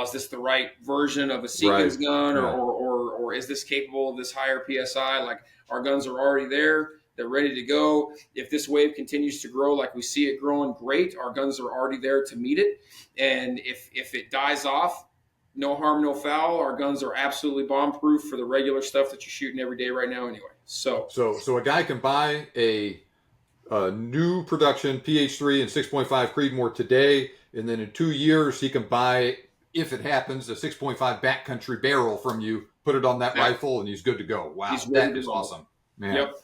is this the right version of a Right. Seekins gun, Yeah. or is this capable of this higher PSI? Like, our guns are already there. They're ready to go. If this wave continues to grow like we see it growing, great. Our guns are already there to meet it. And if it dies off, no harm, no foul. Our guns are absolutely bomb-proof for the regular stuff that you're shooting every day right now anyway. So So a guy can buy a new production PH3 and 6.5 Creedmoor today, and then in 2 years he can buy, if it happens, a 6.5 Backcountry barrel from you, put it on that rifle, and he's good to go. Wow, he's ready that to is go. awesome, man. Yep.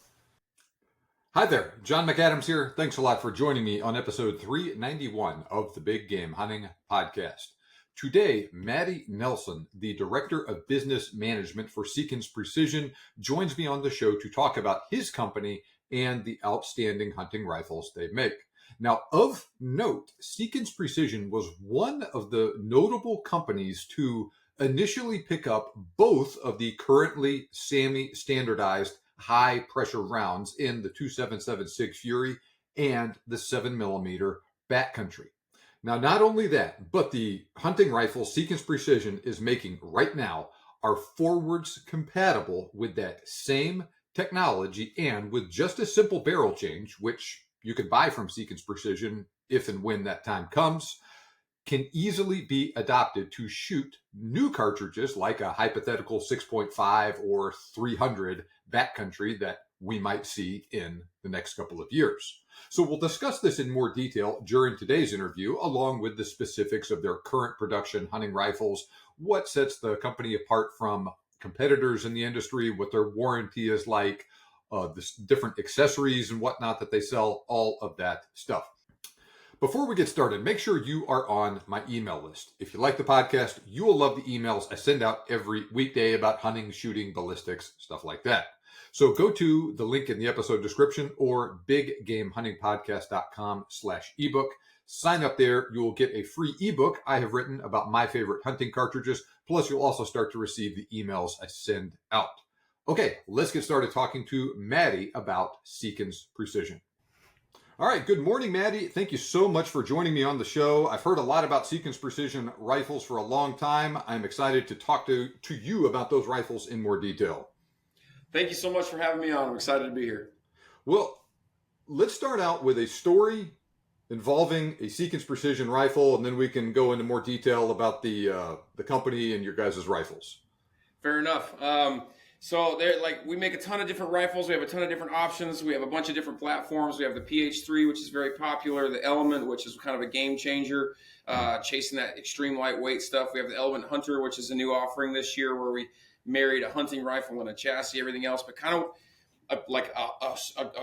Hi there, John McAdams here. Thanks a lot for joining me on episode 391 of the Big Game Hunting Podcast. Today, Matty Nelson, the Director of Business Management for Seekins Precision, joins me on the show to talk about his company and the outstanding hunting rifles they make. Now, of note, Seekins Precision was one of the notable companies to initially pick up both of the currently SAAMI standardized high pressure rounds in the 277 Sig Fury and the 7mm Backcountry. Now, not only that, but the hunting rifles Seekins Precision is making right now are forwards compatible with that same technology, and with just a simple barrel change, which you can buy from Seekins Precision if and when that time comes, can easily be adopted to shoot new cartridges like a hypothetical 6.5 or 300 backcountry that we might see in the next couple of years. So we'll discuss this in more detail during today's interview, along with the specifics of their current production hunting rifles, what sets the company apart from competitors in the industry, what their warranty is like, the different accessories and whatnot that they sell, all of that stuff. Before we get started, make sure you are on my email list. If you like the podcast, you will love the emails I send out every weekday about hunting, shooting, ballistics, stuff like that. So go to the link in the episode description or biggamehuntingpodcast.com/ebook. Sign up there. You will get a free ebook I have written about my favorite hunting cartridges. Plus, you'll also start to receive the emails I send out. Okay, let's get started talking to Matty about Seekins Precision. All right, good morning, Matty. Thank you so much for joining me on the show. I've heard a lot about Seekins Precision rifles for a long time. I'm excited to talk to you about those rifles in more detail. Thank you so much for having me on. I'm excited to be here. Well, let's start out with a story involving a Seekins Precision rifle, and then we can go into more detail about the company and your guys' rifles. Fair enough. So we make a ton of different rifles. We have a ton of different options. We have a bunch of different platforms. We have the PH3, which is very popular, the Element, which is kind of a game changer, chasing that extreme lightweight stuff. We have the Element Hunter, which is a new offering this year where we married a hunting rifle and a chassis, everything else, but kind of a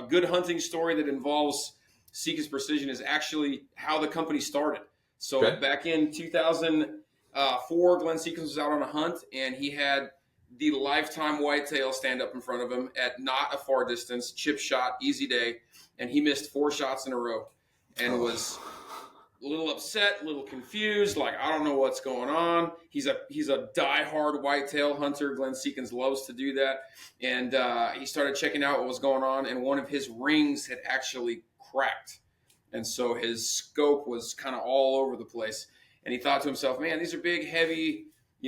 good hunting story that involves Seekins Precision is actually how the company started. So Back in 2004, Glenn Seekins was out on a hunt, and he had the lifetime whitetail stand up in front of him at not a far distance, chip shot, easy day, and he missed 4 shots in a row and was a little upset, a little confused, like, I don't know what's going on. He's a diehard whitetail hunter. Glenn Seekins loves to do that. And he started checking out what was going on, and one of his rings had actually cracked. And so his scope was kind of all over the place. And he thought to himself, man, these are big, heavy,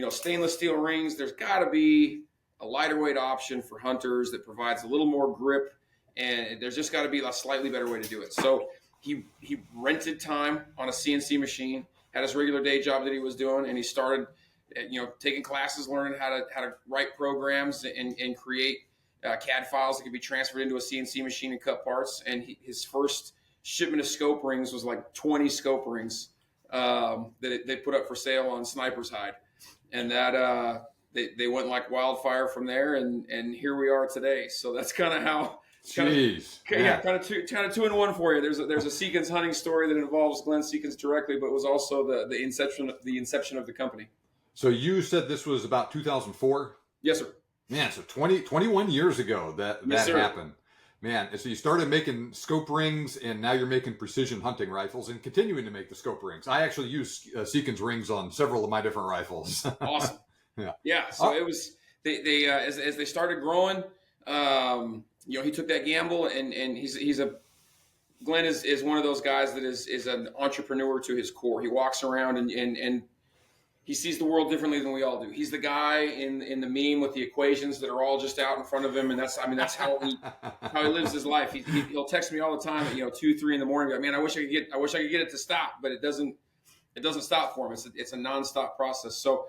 stainless steel rings. There's got to be a lighter weight option for hunters that provides a little more grip, and there's just got to be a slightly better way to do it. So he rented time on a CNC machine, had his regular day job that he was doing, and he started, taking classes, learning how to write programs and create CAD files that could be transferred into a CNC machine and cut parts. And his first shipment of scope rings was like 20 scope rings that they put up for sale on Sniper's Hide. And that they went like wildfire from there, and here we are today. So that's kind of how. Jeez. Kind of two in one for you. There's a Seekins hunting story that involves Glenn Seekins directly, but was also the inception of the company. So you said this was about 2004? Yes, sir. Man, so 21 years ago that happened. Man, and so you started making scope rings, and now you're making precision hunting rifles and continuing to make the scope rings. I actually use Seekins rings on several of my different rifles. Awesome. Yeah. So it was they as they started growing. He took that gamble, and Glenn is one of those guys that is an entrepreneur to his core. He walks around and he sees the world differently than we all do. He's the guy in the meme with the equations that are all just out in front of him, and that's how he lives his life. He'll text me all the time at 2, 3 in the morning. Like, man, I wish I could get it to stop, but it doesn't stop for him. It's a nonstop process. So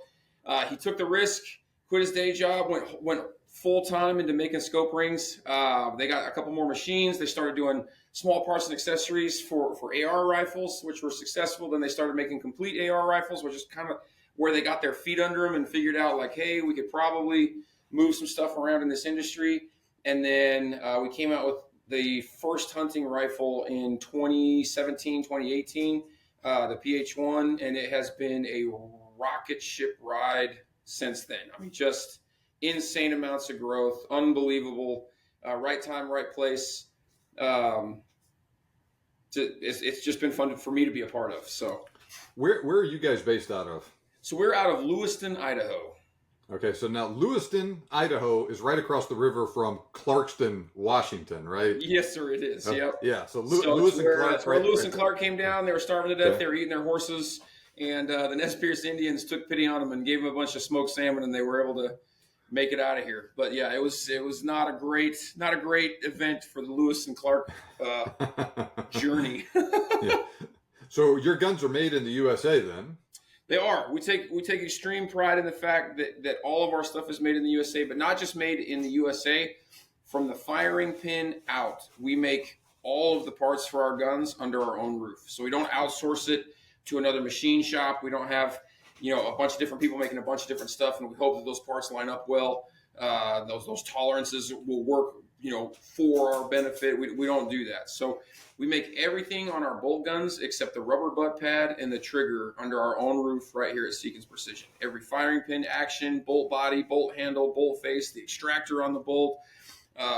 he took the risk, quit his day job, went full time into making scope rings. They got a couple more machines. They started doing small parts and accessories for AR rifles, which were successful. Then they started making complete AR rifles, which is kind of where they got their feet under them and figured out, like, hey, we could probably move some stuff around in this industry. And then we came out with the first hunting rifle in 2017, 2018, the PH1, and it has been a rocket ship ride since then. I mean, just insane amounts of growth, unbelievable, right time, right place. It's just been fun for me to be a part of. So, where are you guys based out of? So we're out of Lewiston, Idaho. Okay, so now Lewiston, Idaho is right across the river from Clarkston, Washington, right? Yes, sir, it is. Yep. Yeah, so Lewis and Clark. Where Lewis and Clark came down, they were starving to death. Okay. They were eating their horses, and the Nez Perce Indians took pity on them and gave them a bunch of smoked salmon, and they were able to make it out of here. But yeah, it was not a great event for the Lewis and Clark journey. Yeah. So your guns are made in the USA, then? They are. We take extreme pride in the fact that all of our stuff is made in the USA, but not just made in the USA. From the firing pin out, we make all of the parts for our guns under our own roof. So we don't outsource it to another machine shop. We don't have a bunch of different people making a bunch of different stuff, and we hope that those parts line up well. Those tolerances will work for our benefit. We don't do that. So we make everything on our bolt guns except the rubber butt pad and the trigger under our own roof right here at Seekins Precision. Every firing pin action, bolt body, bolt handle, bolt face, the extractor on the bolt.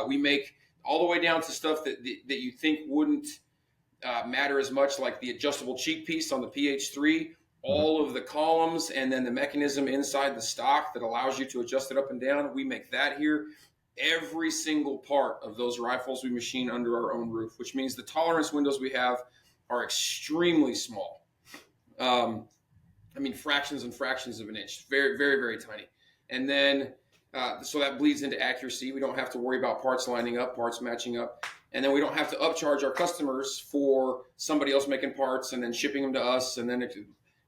We make all the way down to stuff that you think wouldn't matter as much, like the adjustable cheek piece on the PH3, all of the columns, and then the mechanism inside the stock that allows you to adjust it up and down. We make that here. Every single part of those rifles we machine under our own roof, which means the tolerance windows we have are extremely small. Fractions and fractions of an inch, very, very, very tiny. And then, so that bleeds into accuracy. We don't have to worry about parts lining up, parts matching up. And then we don't have to upcharge our customers for somebody else making parts and then shipping them to us. And then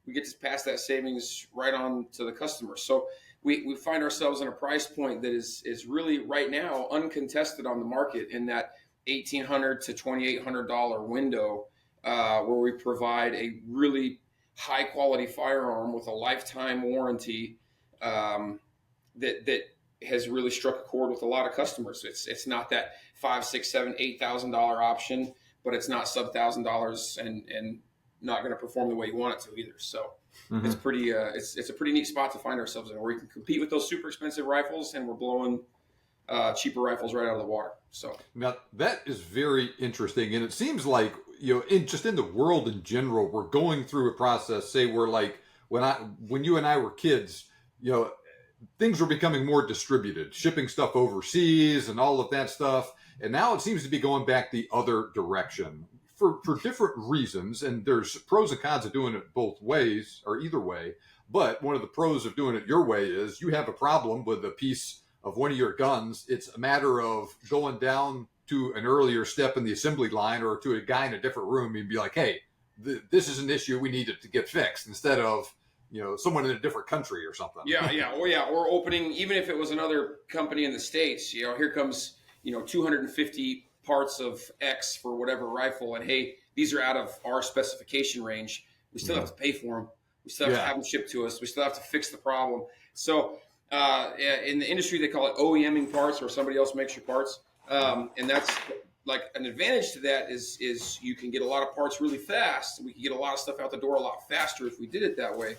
we get to pass that savings right on to the customer. So we find ourselves in a price point that is really right now uncontested on the market in that $1,800 to $2,800 window, where we provide a really high quality firearm with a lifetime warranty that has really struck a chord with a lot of customers. It's not that $5,000, $6,000, $8,000 option, but it's not sub $1,000 and not going to perform the way you want it to either. So it's pretty it's a pretty neat spot to find ourselves in, where we can compete with those super expensive rifles, and we're blowing cheaper rifles right out of the water. So now that is very interesting, and it seems like in the world in general, we're going through a process. Say we're like when you and I were kids, things were becoming more distributed, shipping stuff overseas and all of that stuff, and now it seems to be going back the other direction. For different reasons, and there's pros and cons of doing it both ways or either way. But one of the pros of doing it your way is you have a problem with a piece of one of your guns. It's a matter of going down to an earlier step in the assembly line or to a guy in a different room and be like, hey, this is an issue we need it to get fixed, instead of someone in a different country or something. Or opening, even if it was another company in the States, here comes 250 parts of X for whatever rifle, and hey, these are out of our specification range. We still have to pay for them. We still have to have them shipped to us. We still have to fix the problem. So in the industry, they call it OEMing parts, or somebody else makes your parts. And that's like an advantage to that is you can get a lot of parts really fast. We can get a lot of stuff out the door a lot faster if we did it that way.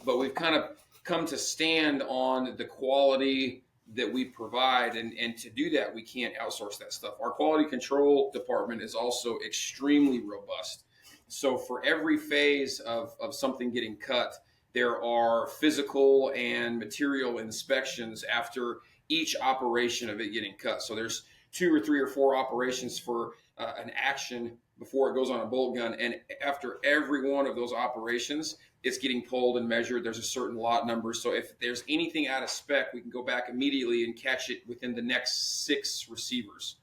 But we've kind of come to stand on the quality that we provide, and to do that, we can't outsource that stuff. Our quality control department is also extremely robust. So for every phase of something getting cut, there are physical and material inspections after each operation of it getting cut. So there's 2 or 3 or 4 operations for an action before it goes on a bolt gun, and after every one of those operations, it's getting pulled and measured. There's a certain lot number. So if there's anything out of spec, we can go back immediately and catch it within the next 6 receivers.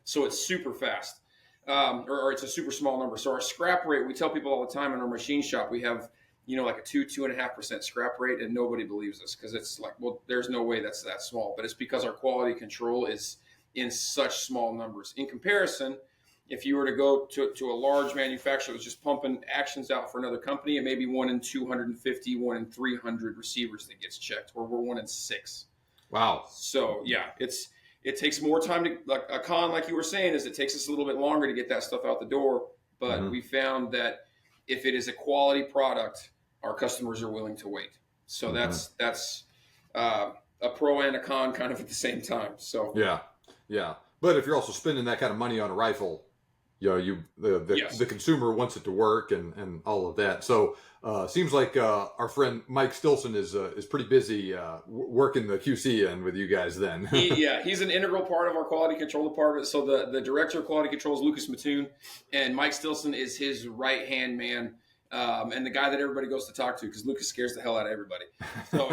So it's super fast, or it's a super small number. So our scrap rate, we tell people all the time in our machine shop, we have, like a 2.5% scrap rate, and nobody believes us because it's like, well, there's no way that's that small. But it's because our quality control is in such small numbers. In comparison, if you were to go to a large manufacturer that's just pumping actions out for another company, it may be 1 in 250, 1 in 300 receivers that gets checked, or we're 1 in 6. Wow. So yeah, it takes more time to, like a con, like you were saying, is it takes us a little bit longer to get that stuff out the door. But we found that if it is a quality product, our customers are willing to wait. So that's a pro and a con kind of at the same time. So yeah. But if you're also spending that kind of money on a rifle, the consumer wants it to work and all of that. So seems like our friend Mike Stilson is pretty busy working the QC end with you guys then. He's an integral part of our quality control department. So the director of quality control is Lucas Mattoon, and Mike Stilson is his right-hand man. And the guy that everybody goes to talk to, because Lucas scares the hell out of everybody. So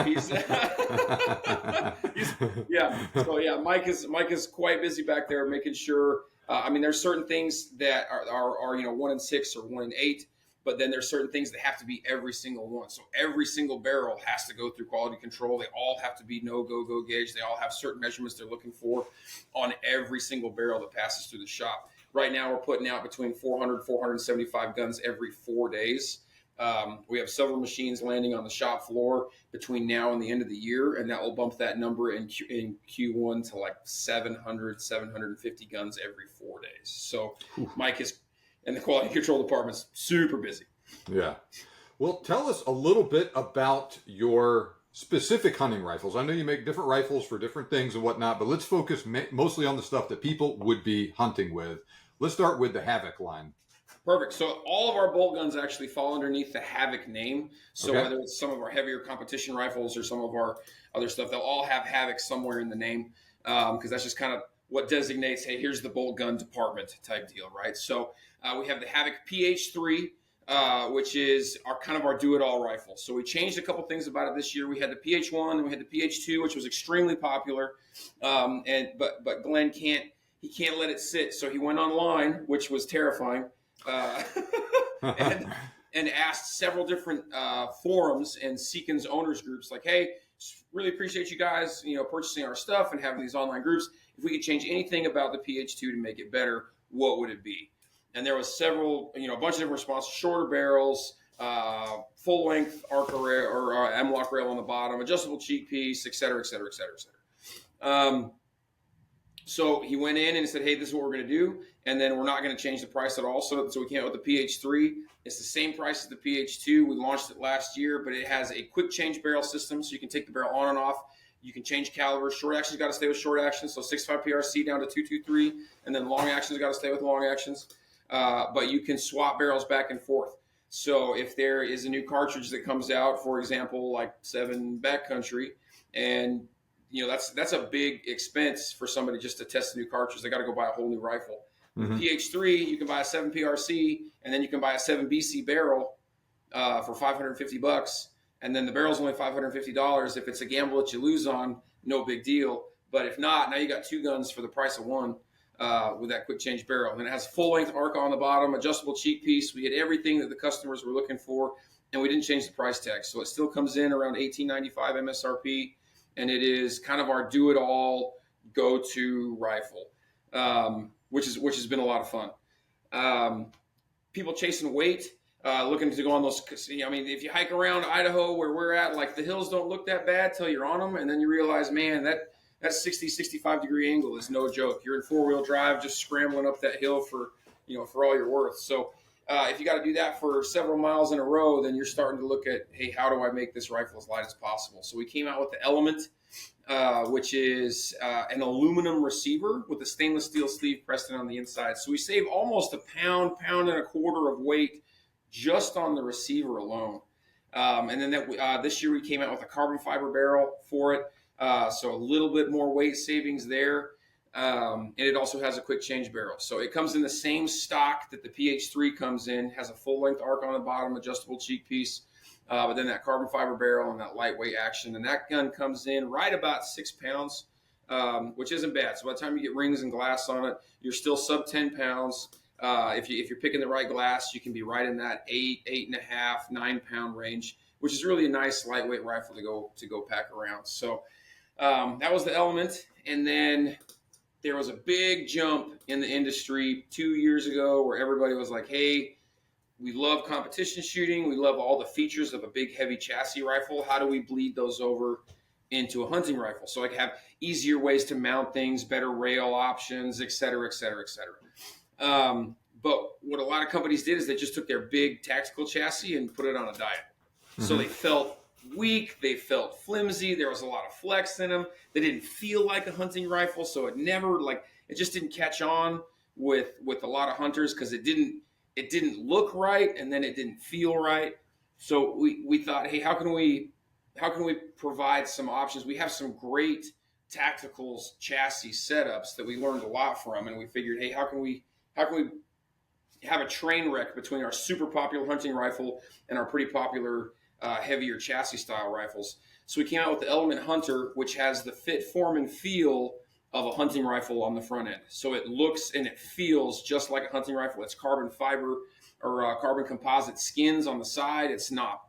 Mike is quite busy back there making sure. There's certain things that are 1 in 6 or 1 in 8, but then there's certain things that have to be every single one. So every single barrel has to go through quality control. They all have to be no go gauge. They all have certain measurements they're looking for on every single barrel that passes through the shop. Right now, we're putting out between 400, 475 guns every 4 days. We have several machines landing on the shop floor between now and the end of the year, and that will bump that number in Q1 to like 700, 750 guns every 4 days. So Mike is, and the quality control department's super busy. Yeah. Well, tell us a little bit about your specific hunting rifles. I know you make different rifles for different things and whatnot, but let's focus mostly on the stuff that people would be hunting with. Let's start with the Havoc line. Perfect. So all of our bolt guns actually fall underneath the Havoc name. So whether it's some of our heavier competition rifles or some of our other stuff, they'll all have Havoc somewhere in the name, because that's just kind of what designates, hey, here's the bolt gun department type deal, right? So we have the Havoc PH3, which is our do-it-all rifle. So we changed a couple things about it this year. We had the PH1 and we had the PH2, which was extremely popular, but Glenn can't let it sit, so he went online, which was terrifying. And asked several different forums and Seekins owners groups, like, hey, really appreciate you guys, purchasing our stuff and having these online groups. If we could change anything about the PH2 to make it better, what would it be? And there was several, a bunch of different responses: shorter barrels, full length arc array or M-lock rail on the bottom, adjustable cheek piece, et cetera, et cetera, et cetera, et cetera. So he went in and said, hey, this is what we're going to do. And then we're not going to change the price at all. So we came out with the PH3. It's the same price as the PH2. We launched it last year, but it has a quick change barrel system. So you can take the barrel on and off. You can change calibers. Short action's got to stay with short action. So 6.5 PRC down to 223. And then long action's got to stay with long actions. But you can swap barrels back and forth. So if there is a new cartridge that comes out, for example, like 7mm Backcountry, and that's a big expense for somebody just to test a new cartridge. They got to go buy a whole new rifle. PH3, you can buy a 7 PRC, and then you can buy a 7 BC barrel for $550, and then the barrel's only $550. If it's a gamble that you lose on, no big deal. But if not, now you got 2 guns for the price of 1 with that quick change barrel. And it has full length arc on the bottom, adjustable cheek piece. We had everything that the customers were looking for, and we didn't change the price tag. So it still comes in around $18.95 MSRP. And it is kind of our do-it-all, go-to rifle, which has been a lot of fun. People chasing weight, looking to go on those. If you hike around Idaho where we're at, like the hills don't look that bad till you're on them, and then you realize, man, that 60, 65 degree angle is no joke. You're in 4-wheel drive, just scrambling up that hill for all you're worth. So if you got to do that for several miles in a row, then you're starting to look at, hey, how do I make this rifle as light as possible? So we came out with the Element, which is an aluminum receiver with a stainless steel sleeve pressed in on the inside. So we save almost a pound and a quarter of weight just on the receiver alone. And then this year we came out with a carbon fiber barrel for it. So a little bit more weight savings there. And it also has a quick change barrel. So it comes in the same stock that the PH3 comes in, has a full length arc on the bottom, adjustable cheek piece. but then that carbon fiber barrel and that lightweight action. And that gun comes in right about 6 pounds, which isn't bad. So by the time you get rings and glass on it, you're still sub 10 pounds. If you're picking the right glass, you can be right in that 8.5, 9 pound range, which is really a nice lightweight rifle to go pack around. So that was the Element. And then there was a big jump in the industry 2 years ago where everybody was like, hey, we love competition shooting. We love all the features of a big, heavy chassis rifle. How do we bleed those over into a hunting rifle? So I can have easier ways to mount things, better rail options, et cetera, et cetera, et cetera. But what a lot of companies did is they just took their big tactical chassis and put it on a diet. Mm-hmm. So they felt weak, they felt flimsy, there was a lot of flex in them. They didn't feel like a hunting rifle, so it just didn't catch on with a lot of hunters because it didn't look right and then it didn't feel right. So we thought, hey, how can we provide some options? We have some great tactical chassis setups that we learned a lot from, and we figured, hey, how can we have a train wreck between our super popular hunting rifle and our pretty popular heavier chassis style rifles? So we came out with the Element Hunter, which has the fit, form, and feel of a hunting rifle on the front end. So it looks and it feels just like a hunting rifle. It's carbon fiber or carbon composite skins on the side. It's not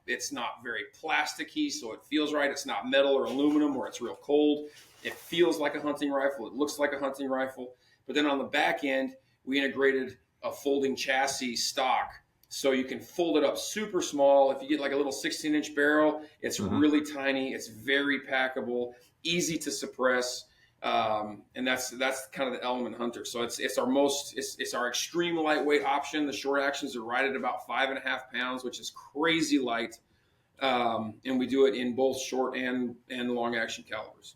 very plasticky, so it feels right. It's not metal or aluminum where it's real cold. It feels like a hunting rifle. It looks like a hunting rifle. But then on the back end, we integrated a folding chassis stock. So you can fold it up super small. If you get like a little 16-inch barrel, it's really tiny. It's very packable, easy to suppress. And that's kind of the Element Hunter. So it's our extreme lightweight option. The short actions are right at about 5.5 pounds, which is crazy light. And we do it in both short and long action calibers.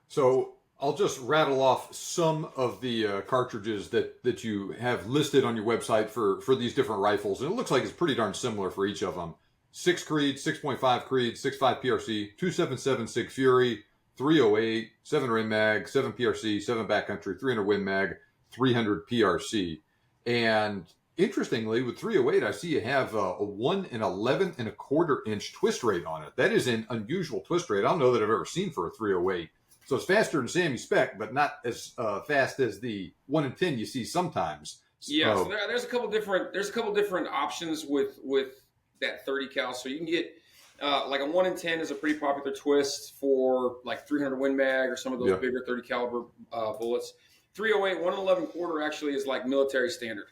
So I'll just rattle off some of the cartridges that you have listed on your website for these different rifles. And it looks like it's pretty darn similar for each of them. 6 Creed, 6.5 Creed, 6.5 PRC, 277 Sig Fury, 308, 7 Win Mag, 7 PRC, 7 Backcountry, 300 Win Mag, 300 PRC. And interestingly, with 308, I see you have a 1 and 11 and a quarter inch twist rate on it. That is an unusual twist rate. I don't know that I've ever seen for a 308. So it's faster than SAAMI spec, but not as fast as the 1 and 10 you see sometimes. Yeah, so there's a couple different options with that 30 cal. So you can get like a 1 in 10 is a pretty popular twist for like 300 Win Mag or some of those bigger 30 caliber bullets. 308 1 in 11 quarter actually is like military standard.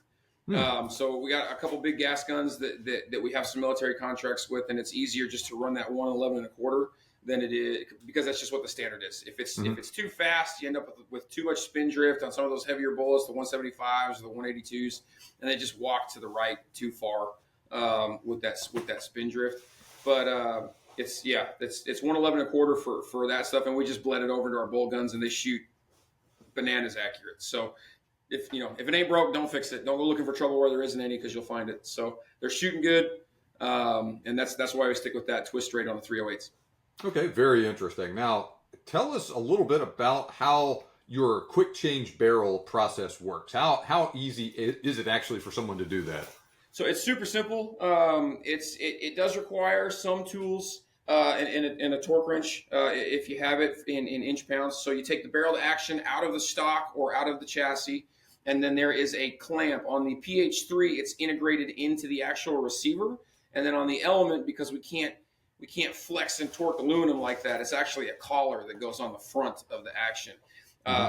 So we got a couple big gas guns that we have some military contracts with, and it's easier just to run that 1 in 11 and a quarter than it is, because that's just what the standard is. If it's too fast, you end up with too much spin drift on some of those heavier bullets, the 175s or the 182s, and they just walk to the right too far with that spin drift. But it's 111 a quarter for that stuff, and we just bled it over to our bolt guns, and they shoot bananas accurate. So if it ain't broke, don't fix it. Don't go looking for trouble where there isn't any, because you'll find it. So they're shooting good, and that's why we stick with that twist rate on the 308s. Okay, very interesting. Now, tell us a little bit about how your quick change barrel process works. How easy is it actually for someone to do that? So it's super simple. It does require some tools and a torque wrench if you have it in inch pounds. So you take the barrel to action out of the stock or out of the chassis, and then there is a clamp. On the PH3, it's integrated into the actual receiver, and then on the Element, because we can't flex and torque aluminum like that, it's actually a collar that goes on the front of the action.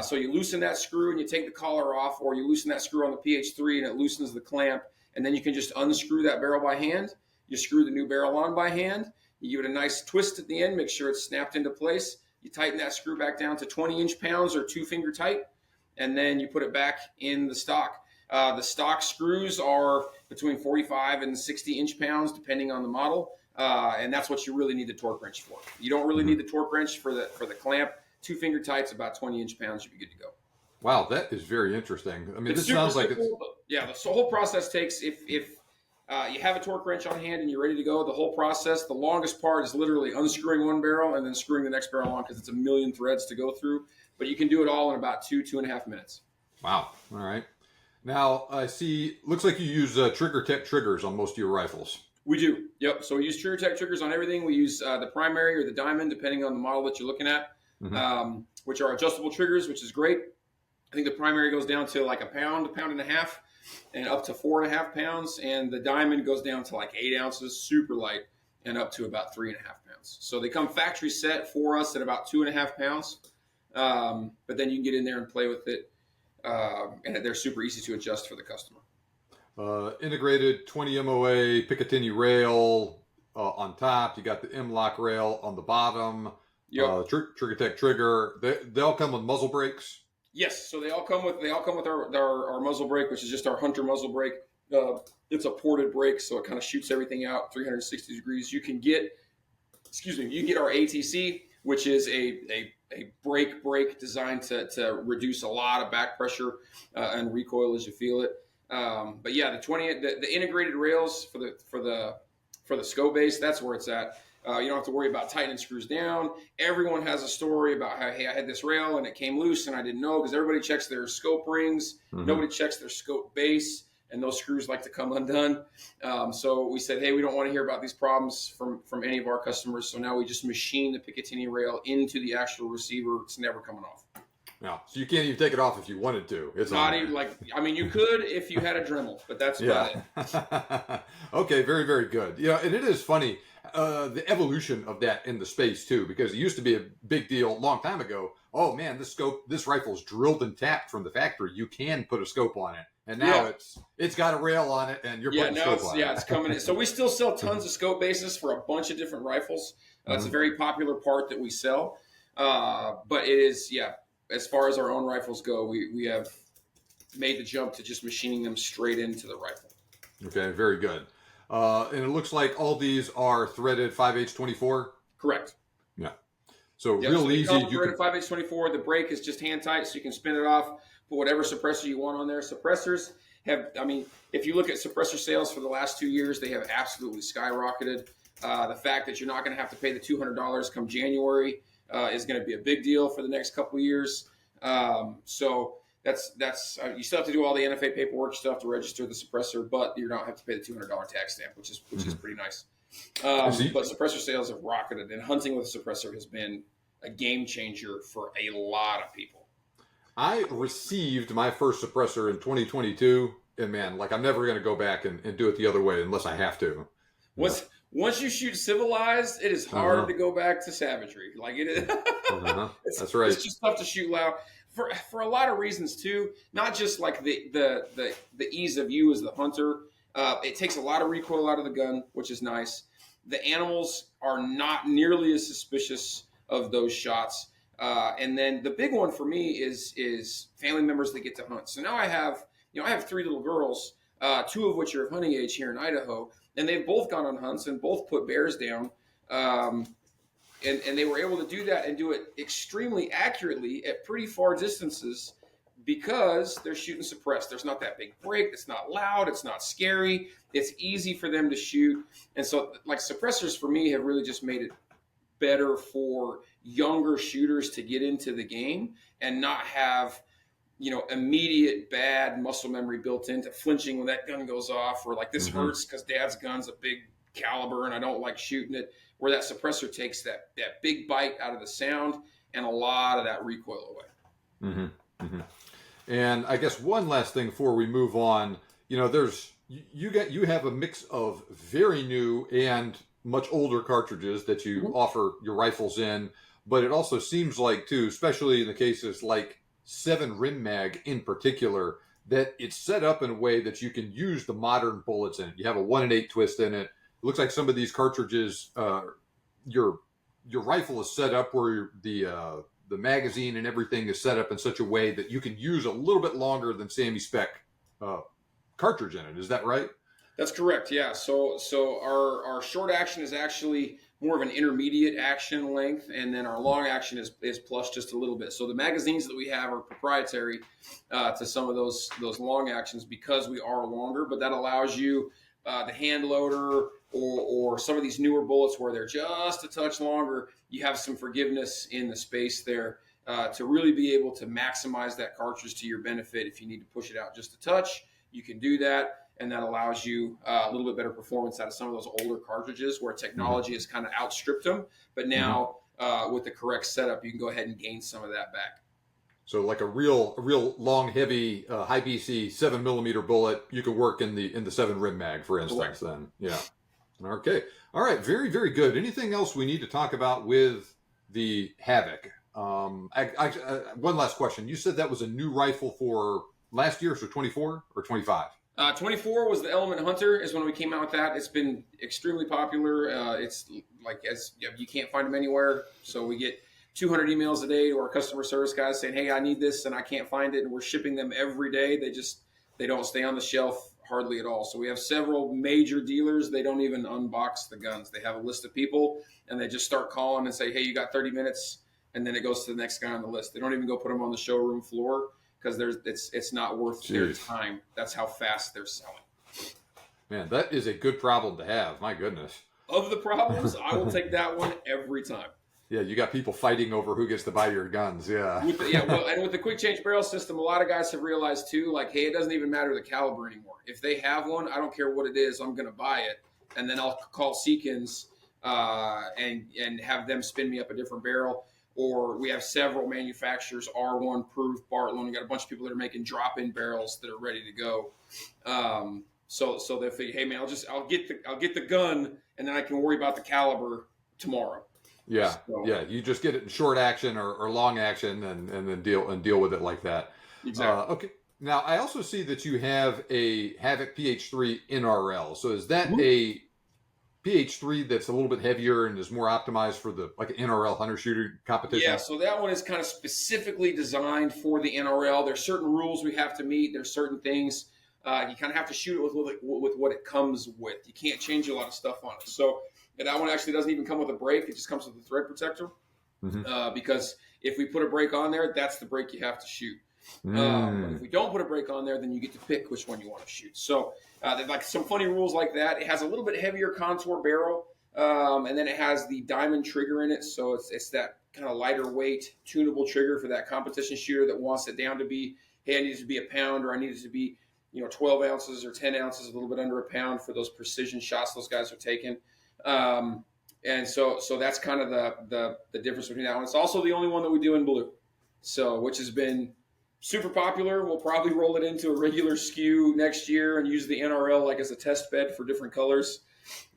So you loosen that screw and you take the collar off, or you loosen that screw on the PH3 and it loosens the clamp, and then you can just unscrew that barrel by hand. You screw the new barrel on by hand. You give it a nice twist at the end, make sure it's snapped into place. You tighten that screw back down to 20 inch pounds or 2-finger tight, and then you put it back in the stock. The stock screws are between 45 and 60 inch pounds, depending on the model. And that's what you really need the torque wrench for. You don't really need the torque wrench for the clamp. 2-finger tight's about 20 inch pounds. You'll be good to go. Wow, that is very interesting. I mean, It's this sounds like simple, it's... the whole process takes, if you have a torque wrench on hand and you're ready to go, the whole process, the longest part is literally unscrewing one barrel and then screwing the next barrel on, because it's a million threads to go through. But you can do it all in about 2.5 minutes. Wow. All right. Now, I see, looks like you use Trigger Tech triggers on most of your rifles. We do. Yep. So we use TriggerTech triggers on everything. We use the primary or the diamond, depending on the model that you're looking at, which are adjustable triggers, which is great. I think the primary goes down to like a pound and a half, and up to 4.5 pounds. And the diamond goes down to like 8 ounces, super light, and up to about 3.5 pounds. So they come factory set for us at about 2.5 pounds. But then you can get in there and play with it. And they're super easy to adjust for the customer. Integrated 20 MOA Picatinny rail on top. You got the M-Lock rail on the bottom. Yep. TriggerTech trigger. They all come with muzzle brakes. Yes, so they all come with our muzzle brake, which is just our Hunter muzzle brake. It's a ported brake, so it kind of shoots everything out 360 degrees. You can get our ATC, which is a brake designed to reduce a lot of back pressure and recoil as you feel it. But yeah, the integrated rails for the scope base, that's where it's at. You don't have to worry about tightening screws down. Everyone has a story about how, hey, I had this rail and it came loose and I didn't know, because everybody checks their scope rings. Nobody checks their scope base, and those screws like to come undone. So we said, hey, we don't want to hear about these problems from any of our customers. So now we just machine the Picatinny rail into the actual receiver. It's never coming off. No, so you can't even take it off if you wanted to. It's not even you could if you had a Dremel, but that's about it. Okay, very, very good. Yeah, and it is funny, the evolution of that in the space too, because it used to be a big deal a long time ago. Oh man, this rifle's drilled and tapped from the factory. You can put a scope on it, and now it's got a rail on it, and you're putting a scope on it. It's coming in. So we still sell tons of scope bases for a bunch of different rifles. It's a very popular part that we sell, but it is as far as our own rifles go, we have made the jump to just machining them straight into the rifle. Okay, very good. And it looks like all these are threaded 5H24? Correct. Yeah. So real easy. Threaded 5H24. The brake is just hand tight, so you can spin it off, put whatever suppressor you want on there. Suppressors if you look at suppressor sales for the last 2 years, they have absolutely skyrocketed. The fact that you're not going to have to pay the $200 come January is going to be a big deal for the next couple of years. So that's you still have to do all the NFA paperwork stuff to register the suppressor, but you don't have to pay the $200 tax stamp, which is pretty nice. But suppressor sales have rocketed, and hunting with a suppressor has been a game changer for a lot of people. I received my first suppressor in 2022, and man, I'm never going to go back and do it the other way unless I have to. Once you shoot civilized, it is hard to go back to savagery. It is. That's right. It's just tough to shoot loud for a lot of reasons too. Not just the ease of you as the hunter. It takes a lot of recoil out of the gun, which is nice. The animals are not nearly as suspicious of those shots. And then the big one for me is family members that get to hunt. So now I have 3 little girls, 2 of which are of hunting age here in Idaho. And they've both gone on hunts and both put bears down. And they were able to do that and do it extremely accurately at pretty far distances because they're shooting suppressed. There's not that big break. It's not loud. It's not scary. It's easy for them to shoot. And so suppressors for me have really just made it better for younger shooters to get into the game and not have immediate bad muscle memory built into flinching when that gun goes off, or this hurts because dad's gun's a big caliber and I don't like shooting it, where that suppressor takes that big bite out of the sound and a lot of that recoil away. And I guess one last thing before we move on, you have a mix of very new and much older cartridges that you offer your rifles in, but it also seems like too, especially in the cases like 7mm Mag in particular, that it's set up in a way that you can use the modern bullets in it. You have a 1-8 twist in it. It looks like some of these cartridges, your rifle is set up where the magazine and everything is set up in such a way that you can use a little bit longer than SAAMI spec cartridge in it. Is that right? That's correct. Yeah. So our short action is actually more of an intermediate action length, and then our long action is plus just a little bit. So the magazines that we have are proprietary to some of those long actions because we are longer, but that allows you the hand loader or some of these newer bullets where they're just a touch longer. You have some forgiveness in the space there to really be able to maximize that cartridge to your benefit. If you need to push it out just a touch, you can do that. and that allows you a little bit better performance out of some of those older cartridges where technology has kind of outstripped them. But now with the correct setup, you can go ahead and gain some of that back. So like a real long, heavy, high BC 7mm bullet, you could work in the 7 rim mag, for instance. Correct. Then, yeah. Okay. All right. Very, very good. Anything else we need to talk about with the Havoc? One last question. You said that was a new rifle for last year, so 24 or 25? 24 was the Element Hunter is when we came out with that. It's been extremely popular. It's like you can't find them anywhere. So we get 200 emails a day to our customer service guys saying, hey, I need this and I can't find it. And we're shipping them every day. They don't stay on the shelf hardly at all. So we have several major dealers. They don't even unbox the guns. They have a list of people and they just start calling and say, hey, you got 30 minutes. And then it goes to the next guy on the list. They don't even go put them on the showroom floor because it's not worth their time. That's how fast they're selling. Man, that is a good problem to have. My goodness. Of the problems, I will take that one every time. Yeah, you got people fighting over who gets to buy your guns. Yeah. And with the quick change barrel system, a lot of guys have realized too, like, hey, it doesn't even matter the caliber anymore. If they have one, I don't care what it is, I'm going to buy it. And then I'll call Seekins and have them spin me up a different barrel. Or we have several manufacturers, R1, Proof, Bartlett. We got a bunch of people that are making drop-in barrels that are ready to go. So they figure, hey man, I'll get the gun, and then I can worry about the caliber tomorrow. Yeah, so, yeah. You just get it in short action or long action, and then deal with it like that. Exactly. Okay. Now I also see that you have a Havoc PH3 NRL. So is that a PH3 that's a little bit heavier and is more optimized for the like an NRL hunter shooter competition? Yeah, so that one is kind of specifically designed for the NRL. There's certain rules we have to meet. There's certain things you kind of have to shoot it with what it comes with. You can't change a lot of stuff on it. So that one actually doesn't even come with a brake. It just comes with a thread protector because if we put a brake on there, that's the brake you have to shoot. But if we don't put a brake on there, then you get to pick which one you want to shoot. So like some funny rules like that. It has a little bit heavier contour barrel, and then it has the diamond trigger in it. So it's that kind of lighter weight, tunable trigger for that competition shooter that wants it down to be, hey, I need it to be a pound, or I need it to be 12 ounces or 10 ounces, a little bit under a pound for those precision shots those guys are taking. And so that's kind of the difference between that one. It's also the only one that we do in blue, so which has been super popular. We'll probably roll it into a regular SKU next year and use the NRL like as a test bed for different colors.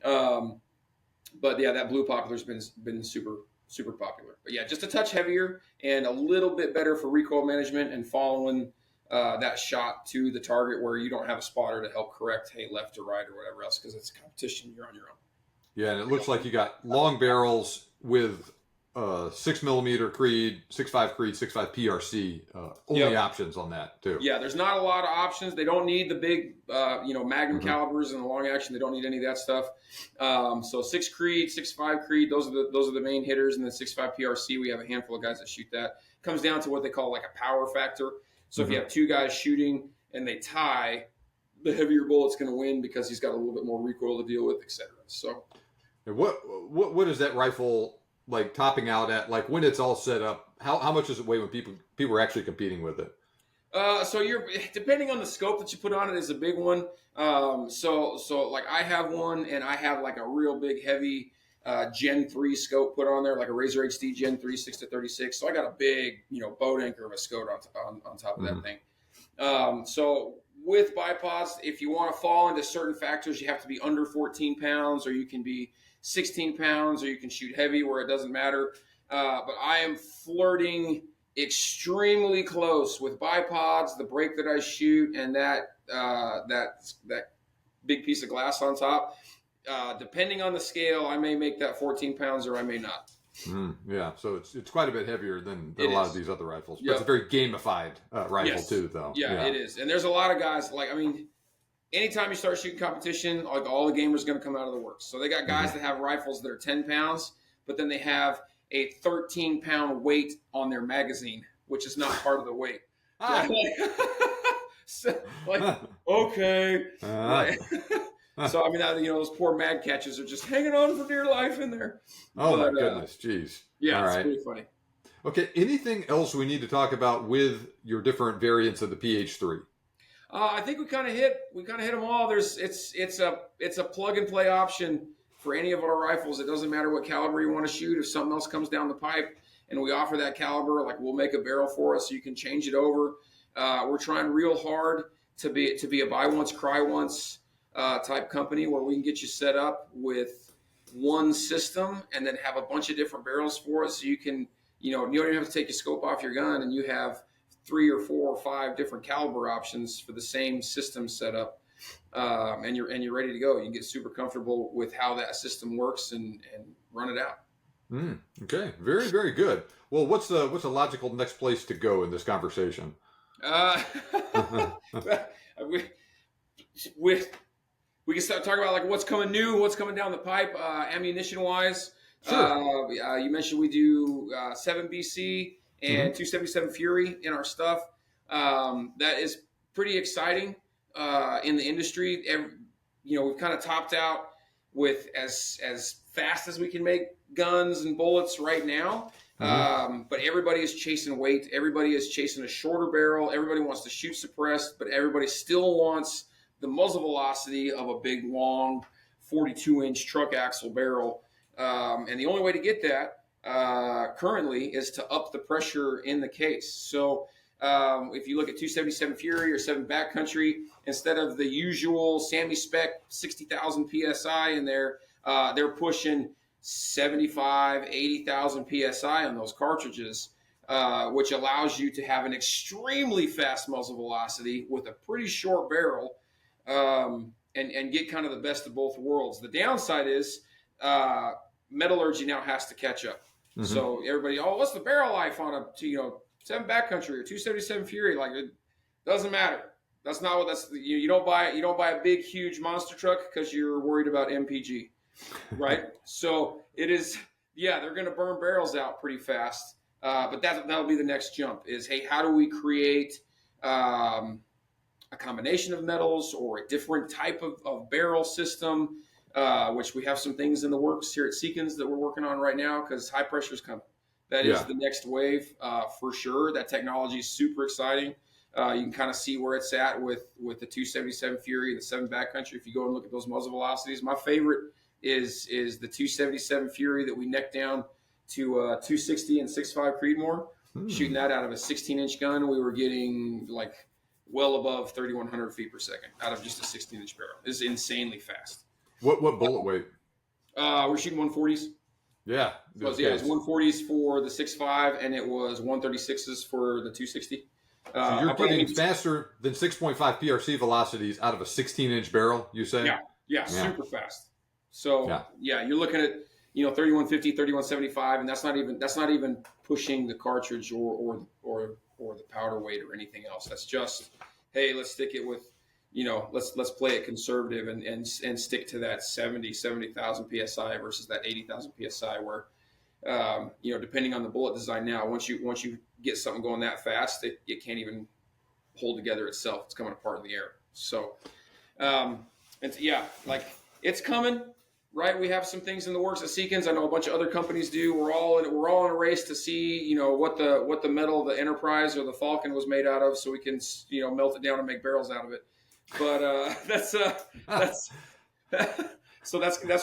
But yeah, that blue popular's been super popular. But yeah, just a touch heavier and a little bit better for recoil management and following that shot to the target where you don't have a spotter to help correct, hey, left or right or whatever else, because it's competition, you're on your own. Yeah, and it looks like you got long barrels with 6mm Creed, 6.5 Creed, 6.5 PRC. Only options on that too. Yeah, there's not a lot of options. They don't need the big, Magnum calibers and the long action. They don't need any of that stuff. So 6 Creed, 6.5 Creed, those are the main hitters, and then 6.5 PRC. We have a handful of guys that shoot that. Comes down to what they call like a power factor. So if you have two guys shooting and they tie, the heavier bullet's going to win because he's got a little bit more recoil to deal with, etc. So, what is that rifle like topping out at? Like when it's all set up, how much does it weigh when people are actually competing with it? So you're depending on the scope that you put on it is a big one. So like I have one, and I have like a real big heavy Gen 3 scope put on there, like a Razor HD Gen 3 6-36. So I got a big, boat anchor of a scope on top of that thing. So with bipods, if you want to fall into certain factors, you have to be under 14 pounds, or you can be 16 pounds, or you can shoot heavy where it doesn't matter. But I am flirting extremely close with bipods, the brake that I shoot, and that big piece of glass on top. Depending on the scale, I may make that 14 pounds or I may not. Yeah, so it's quite a bit heavier than a lot of these other rifles. But it's a very gamified rifle too, though. Yeah, it is. And there's a lot of guys, anytime you start shooting competition, like all the gamers going to come out of the works. So they got guys that have rifles that are 10 pounds, but then they have a 13-pound weight on their magazine, which is not part of the weight. Okay. So, those poor mag catches are just hanging on for dear life in there. Oh, my goodness. Jeez. Yeah, all it's right. pretty funny. Okay. Anything else we need to talk about with your different variants of the PH3? I think we kind of hit them all. It's a plug and play option for any of our rifles. It doesn't matter what caliber you want to shoot. If something else comes down the pipe and we offer that caliber, like we'll make a barrel for us so you can change it over. We're trying real hard to be a buy once, cry once type company where we can get you set up with one system and then have a bunch of different barrels for it, so you can, you don't even have to take your scope off your gun, and you have 3 or 4 or 5 different caliber options for the same system setup, and you're ready to go. You can get super comfortable with how that system works and run it out. Okay, very, very good. Well, what's the logical next place to go in this conversation? We can start talking about like what's coming new, what's coming down the pipe, ammunition wise. Sure. You mentioned we do 7BC and 277 Fury in our stuff. That is pretty exciting in the industry. We've kind of topped out with as fast as we can make guns and bullets right now. But everybody is chasing weight. Everybody is chasing a shorter barrel. Everybody wants to shoot suppressed, but everybody still wants the muzzle velocity of a big, long 42-inch truck axle barrel. And the only way to get that currently is to up the pressure in the case. So if you look at 277 Fury or 7 Backcountry, instead of the usual SAAMI spec 60,000 PSI in there, they're pushing 75, 80,000 PSI on those cartridges, which allows you to have an extremely fast muzzle velocity with a pretty short barrel, and get kind of the best of both worlds. The downside is metallurgy now has to catch up. So everybody, what's the barrel life on a 7 Backcountry or 277 Fury? Like, it doesn't matter. That's not what you don't buy a big huge monster truck because you're worried about MPG, right? So it is, they're going to burn barrels out pretty fast. But that'll be the next jump is, hey, how do we create a combination of metals or a different type of barrel system, which we have some things in the works here at Seekins that we're working on right now because high pressure is coming. That is the next wave for sure. That technology is super exciting. You can kind of see where it's at with the 277 Fury and the 7 Backcountry. If you go and look at those muzzle velocities, my favorite is the 277 Fury that we necked down to 260 and 6.5 Creedmoor. Shooting that out of a 16-inch gun, we were getting like well above 3,100 feet per second out of just a 16-inch barrel. It's insanely fast. What bullet weight? We're shooting 140s. Yeah. It was 140s for the 6.5, and it was 136s for the 260. So you're getting faster than 6.5 PRC velocities out of a 16-inch barrel, you say? Yeah, super fast. So you're looking at 3150, 3175, and that's not even pushing the cartridge or the powder weight or anything else. That's just, hey, let's stick it with, let's play it conservative and stick to that 70,000 PSI versus that 80,000 PSI where, depending on the bullet design now, once you get something going that fast, it can't even hold together itself. It's coming apart in the air. So, it's coming, right? We have some things in the works at Seekins. I know a bunch of other companies do. We're all in a race to see, what the metal of the Enterprise or the Falcon was made out of, so we can, melt it down and make barrels out of it. But that's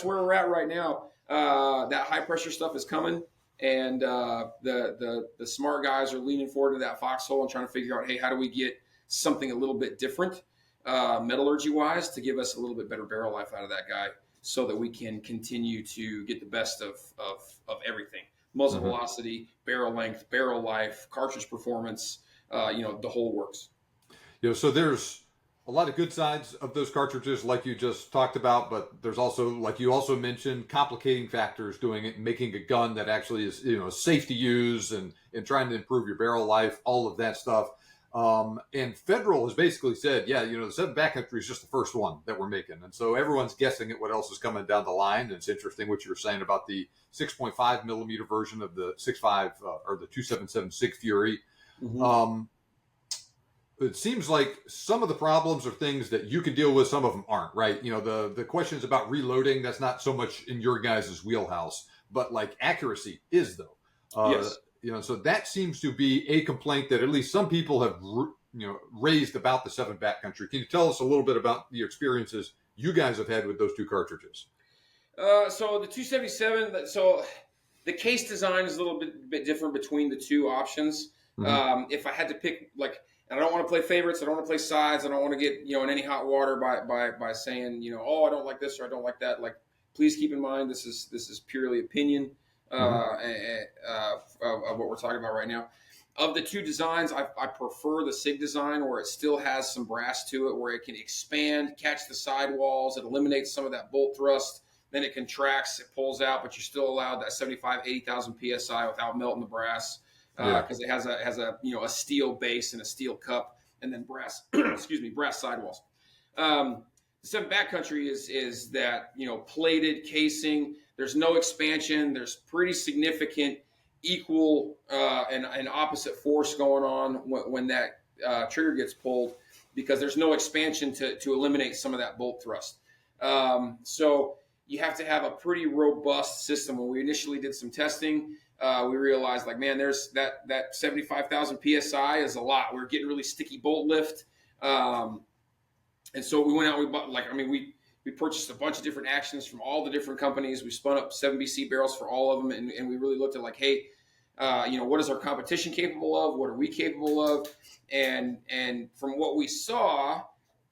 where we're at right now. That high pressure stuff is coming, and the smart guys are leaning forward to that foxhole and trying to figure out, hey, how do we get something a little bit different, metallurgy wise, to give us a little bit better barrel life out of that guy, so that we can continue to get the best of everything: muzzle velocity, barrel length, barrel life, cartridge performance, the whole works. So there's a lot of good sides of those cartridges, like you just talked about, but there's also, like you also mentioned, complicating factors doing it, making a gun that actually is, safe to use and trying to improve your barrel life, all of that stuff. And Federal has basically said, the 7 Backcountry is just the first one that we're making. And so everyone's guessing at what else is coming down the line. And it's interesting what you were saying about the 6.5 millimeter version of the 6.5 or the 277 Sig Fury. It seems like some of the problems are things that you can deal with, some of them aren't, right? The questions about reloading, that's not so much in your guys' wheelhouse, but like accuracy is, though. Yes. So that seems to be a complaint that at least some people have raised about the 7 Backcountry. Can you tell us a little bit about the experiences you guys have had with those two cartridges? So the 277. So the case design is a little bit different between the two options. If I had to pick, like, and I don't want to play favorites, I don't want to play sides, I don't want to get in any hot water by saying oh, I don't like this or I don't like that. Like, please keep in mind this is purely opinion of what we're talking about right now. Of the two designs, I prefer the Sig design, where it still has some brass to it, where it can expand, catch the sidewalls, it eliminates some of that bolt thrust, then it contracts, it pulls out, but you're still allowed that 80,000 psi without melting the brass, because it has a steel base and a steel cup, and then brass brass sidewalls. The 7 Backcountry is that plated casing. There's no expansion. There's pretty significant equal and opposite force going on when that trigger gets pulled, because there's no expansion to eliminate some of that bolt thrust. So you have to have a pretty robust system. When we initially did some testing, we realized, like, man, there's that 75,000 psi is a lot. We were getting really sticky bolt lift, and so we went out. We bought, we purchased a bunch of different actions from all the different companies. We spun up 7BC barrels for all of them, and we really looked at, like, hey, what is our competition capable of? What are we capable of? And from what we saw,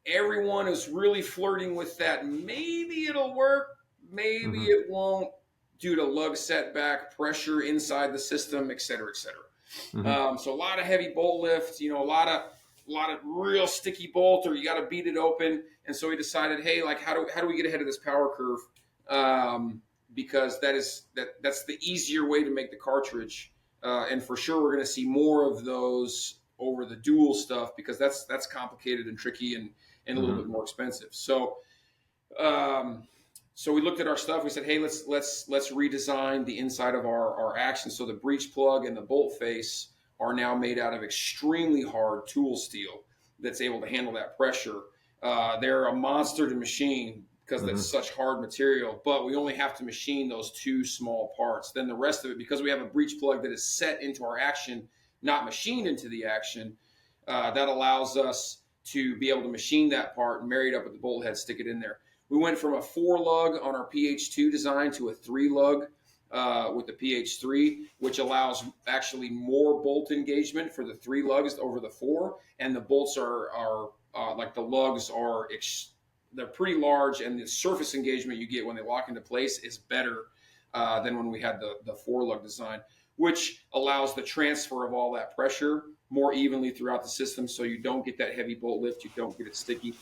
everyone is really flirting with that. Maybe it'll work, maybe it won't, due to lug setback, pressure inside the system, et cetera, et cetera. So a lot of heavy bolt lift, a lot of real sticky bolt, or you got to beat it open. And so we decided, hey, like, how do we get ahead of this power curve? Because that's the easier way to make the cartridge. And for sure, we're going to see more of those over the dual stuff, because that's complicated and tricky and a little bit more expensive. So, so we looked at our stuff. We said, hey, let's redesign the inside of our action. So the breech plug and the bolt face are now made out of extremely hard tool steel that's able to handle that pressure. They're a monster to machine, because that's such hard material, but we only have to machine those two small parts. Then the rest of it, because we have a breech plug that is set into our action, not machined into the action, that allows us to be able to machine that part, marry it up with the bolt head, stick it in there. We went from a 4-lug on our PH2 design to a 3-lug with the PH3, which allows actually more bolt engagement for the 3 lugs over the 4, and the bolts are like, the lugs are they're pretty large, and the surface engagement you get when they lock into place is better than when we had the 4-lug design, which allows the transfer of all that pressure more evenly throughout the system, so you don't get that heavy bolt lift, you don't get it sticky.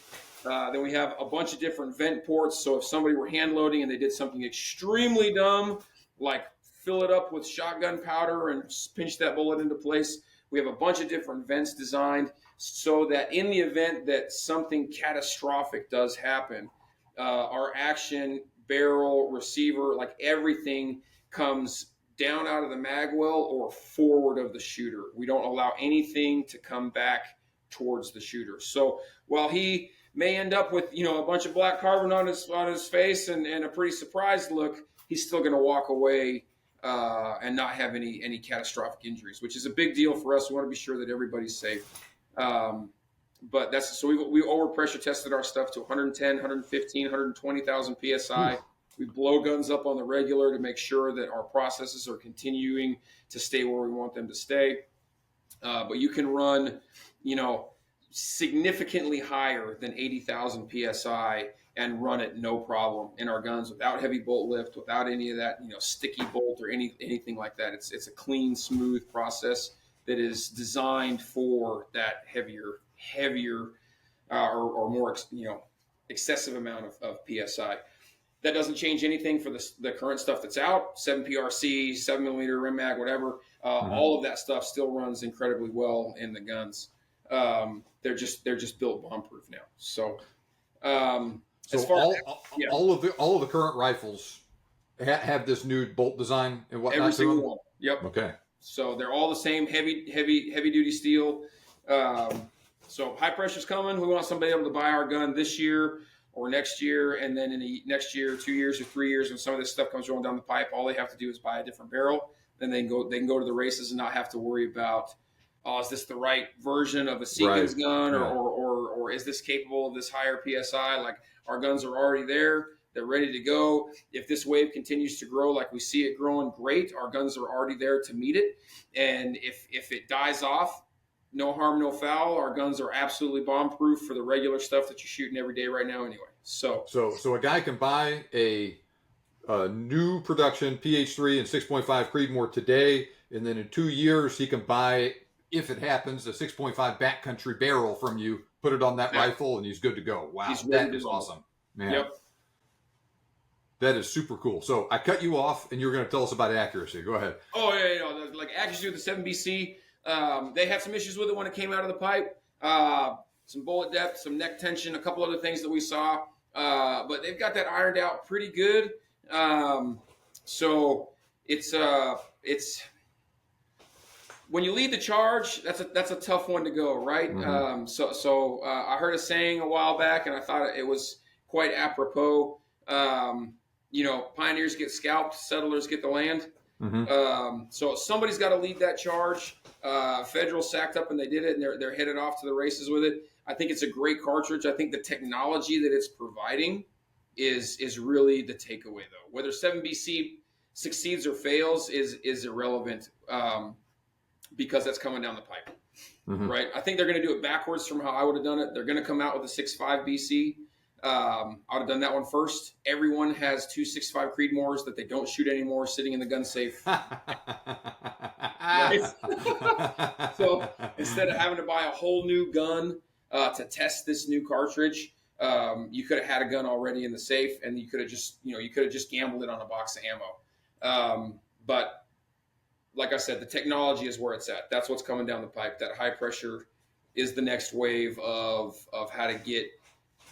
Then we have a bunch of different vent ports, so if somebody were hand loading and they did something extremely dumb, like fill it up with shotgun powder and pinch that bullet into place, we have a bunch of different vents designed, so that in the event that something catastrophic does happen, our action, barrel, receiver, like, everything comes down out of the mag well or forward of the shooter. We don't allow anything to come back towards the shooter. So while he may end up with a bunch of black carbon on his face and a pretty surprised look, he's still going to walk away and not have any catastrophic injuries, which is a big deal for us. We want to be sure that everybody's safe. But we over pressure tested our stuff to 110, 115, 120,000 psi. We blow guns up on the regular to make sure that our processes are continuing to stay where we want them to stay. But you can run, significantly higher than 80,000 psi and run it no problem in our guns without heavy bolt lift, without any of that, sticky bolt or anything like that. It's a clean, smooth process that is designed for that heavier or more, excessive amount of psi. That doesn't change anything for the current stuff that's out. 7PRC, 7mm rim mag, whatever. All of that stuff still runs incredibly well in the guns. They're just built bomb-proof now. So, all of the current rifles have this new bolt design and whatnot. Every single one. Yep. Okay. So they're all the same heavy duty steel. So high pressure's coming. We want somebody able to buy our gun this year or next year, and then in the next year, 2 years or 3 years, when some of this stuff comes rolling down the pipe, all they have to do is buy a different barrel. Then they can go to the races and not have to worry about oh, is this the right version of a Right. Seekins gun, Yeah. or is this capable of this higher PSI? Like, our guns are already there. They're ready to go. If this wave continues to grow like we see it growing, great. Our guns are already there to meet it. And if it dies off, no harm, no foul. Our guns are absolutely bomb proof for the regular stuff that you're shooting every day right now anyway. So a guy can buy a new production PH3 and 6.5 Creedmoor today, and then in 2 years he can buy, if it happens, a 6.5 Backcountry barrel from you, put it on that yeah, rifle, and he's good to go. Wow, he's ready that to is go. awesome, man. Yep. That is super cool. So I cut you off, and you were going to tell us about accuracy. Go ahead. Oh yeah, like accuracy with the 7BC. They had some issues with it when it came out of the pipe. Some bullet depth, some neck tension, a couple other things that we saw. But they've got that ironed out pretty good. So it's when you lead the charge, that's a tough one to go, right? Mm-hmm. So I heard a saying a while back, and I thought it was quite apropos. Pioneers get scalped, settlers get the land. Mm-hmm. So somebody's got to lead that charge. Federal sacked up and they did it, and they're headed off to the races with it. I think it's a great cartridge. I think the technology that it's providing is really the takeaway, though. Whether 7BC succeeds or fails is irrelevant, because that's coming down the pipe, right? I think they're going to do it backwards from how I would have done it. They're going to come out with a 6.5 BC. I would have done that one first. Everyone has 2 6.5 Creedmoors that they don't shoot anymore, sitting in the gun safe. So instead of having to buy a whole new gun to test this new cartridge, you could have had a gun already in the safe, and you could have just gambled it on a box of ammo. But like I said, the technology is where it's at. That's what's coming down the pipe. That high pressure is the next wave of how to get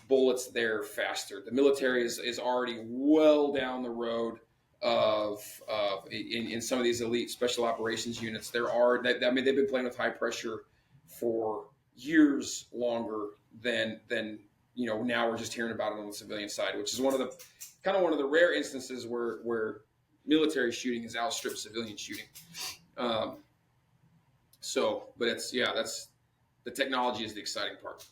bullets there faster. The military is already well down the road in some of these elite special operations units. They've been playing with high pressure for years longer than now we're just hearing about it on the civilian side, which is one of the rare instances where military shooting has outstripped civilian shooting. But that's the technology is the exciting part.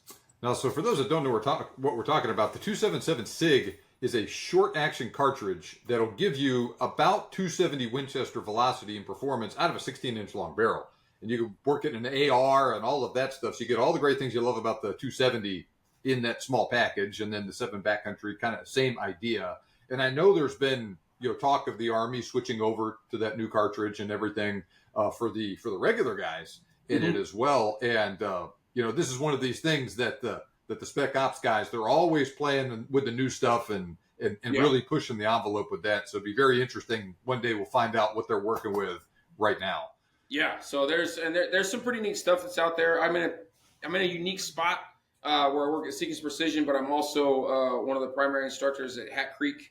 Now, so for those that don't know what we're talking about, the 277 SIG is a short-action cartridge that'll give you about 270 Winchester velocity and performance out of a 16-inch long barrel. And you can work it in an AR and all of that stuff. So you get all the great things you love about the 270 in that small package, and then the 7 Backcountry, kind of same idea. And I know there's been talk of the Army switching over to that new cartridge and everything for the regular guys in it as well. And this is one of these things that the spec ops guys, they're always playing with the new stuff and really pushing the envelope with that. So it'd be very interesting. One day we'll find out what they're working with right now. Yeah. So there's some pretty neat stuff that's out there. I'm in a unique spot where I work at Seekins Precision, but I'm also one of the primary instructors at Hat Creek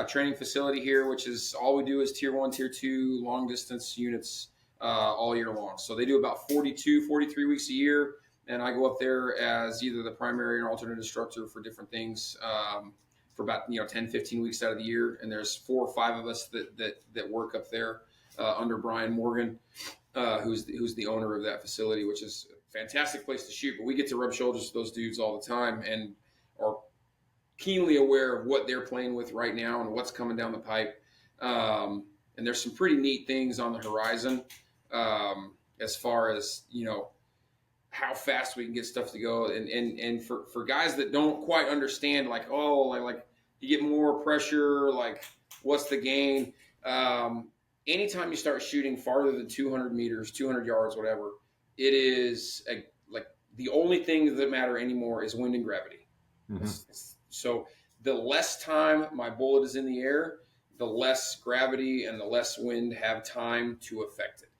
training facility here, which is all we do is tier 1, tier 2 long distance units all year long. So they do about 42, 43 weeks a year. And I go up there as either the primary or alternate instructor for different things for about 10, 15 weeks out of the year. And there's 4 or 5 of us that work up there under Brian Morgan, who's the owner of that facility, which is a fantastic place to shoot. But we get to rub shoulders with those dudes all the time and are keenly aware of what they're playing with right now and what's coming down the pipe. And there's some pretty neat things on the horizon as far as how fast we can get stuff to go, and for guys that don't quite understand, like you get more pressure, like what's the gain? Anytime you start shooting farther than 200 meters, 200 yards, whatever, it is like the only things that matter anymore is wind and gravity. So the less time my bullet is in the air, the less gravity and the less wind have time to affect it.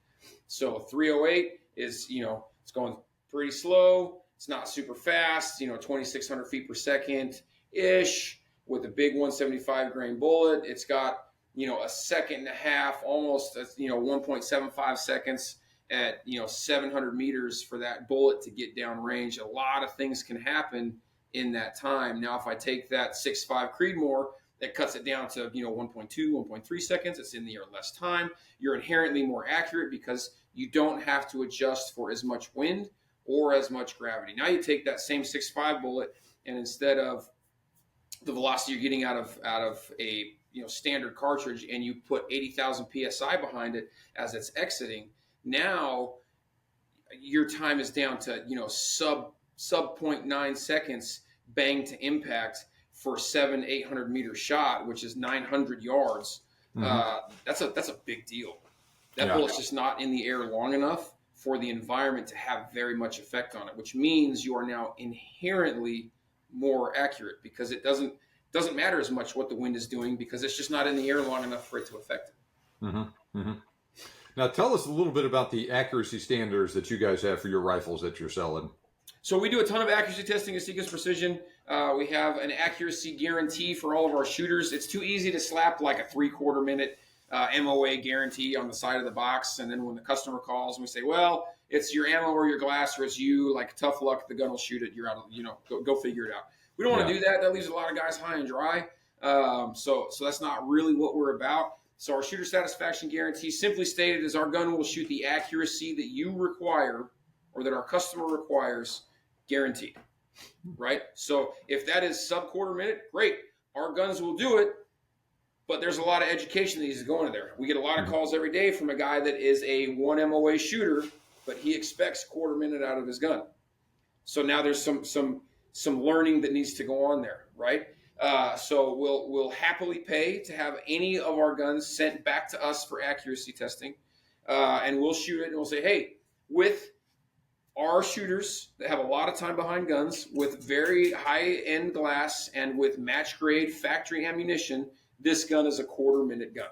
So 308 is it's going pretty slow. It's not super fast, 2,600 feet per second ish with a big 175 grain bullet. It's got, a second and a half, almost, 1.75 seconds at, 700 meters for that bullet to get down range. A lot of things can happen in that time. Now, if I take that 6.5 Creedmoor That cuts it down to 1.2, 1.3 seconds. It's in the air less time. You're inherently more accurate because you don't have to adjust for as much wind or as much gravity. Now you take that same 6.5 bullet, and instead of the velocity you're getting out of a standard cartridge, and you put 80,000 psi behind it as it's exiting, now your time is down to sub 0.9 seconds bang to impact for 700-800 meter shot, which is 900 yards. That's a big deal. That bullet's just not in the air long enough for the environment to have very much effect on it, which means you are now inherently more accurate, because it doesn't matter as much what the wind is doing, because it's just not in the air long enough for it to affect it. Now tell us a little bit about the accuracy standards that you guys have for your rifles that you're selling. So we do a ton of accuracy testing at Seekins Precision. We have an accuracy guarantee for all of our shooters. It's too easy to slap like a 3/4 minute MOA guarantee on the side of the box, and then when the customer calls and we say, well, it's your ammo or your glass, or it's you, like, tough luck, the gun will shoot it, you're out of, go figure it out. We don't want to do that. That leaves a lot of guys high and dry. So that's not really what we're about. So our shooter satisfaction guarantee, simply stated, is our gun will shoot the accuracy that you require, or that our customer requires, guaranteed, right? So if that is sub 1/4 minute, great. Our guns will do it, but there's a lot of education that needs to go into there. We get a lot of calls every day from a guy that is a 1 MOA shooter, but he expects 1/4 minute out of his gun. So now there's some learning that needs to go on there, right? So we'll happily pay to have any of our guns sent back to us for accuracy testing, and we'll shoot it, and we'll say, hey, with our shooters that have a lot of time behind guns, with very high-end glass, and with match-grade factory ammunition, this gun is a 1/4 minute gun.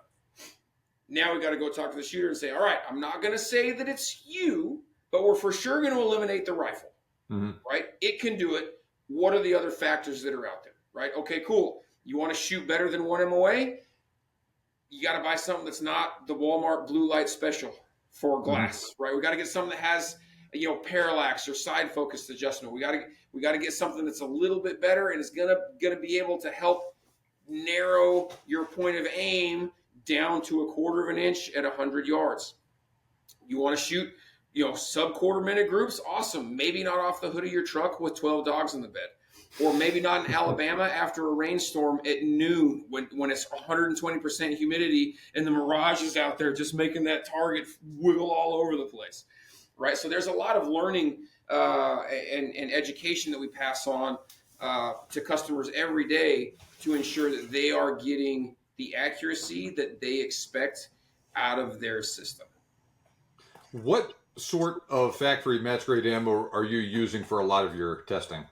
Now we got to go talk to the shooter and say, all right, I'm not going to say that it's you, but we're for sure going to eliminate the rifle, right? It can do it. What are the other factors that are out there, right? Okay, cool. You want to shoot better than 1 MOA? You got to buy something that's not the Walmart blue light special for glass, right? We got to get something that has, parallax or side focus adjustment. We got to get something that's a little bit better, and it's gonna be able to help narrow your point of aim down to a 1/4 inch at 100 yards. You want to shoot, sub 1/4 minute groups? Awesome. Maybe not off the hood of your truck with 12 dogs in the bed, or maybe not in Alabama after a rainstorm at noon when it's 120% humidity and the mirage is out there just making that target wiggle all over the place, right? So there's a lot of learning and education that we pass on to customers every day to ensure that they are getting the accuracy that they expect out of their system. What sort of factory match grade ammo are you using for a lot of your testing?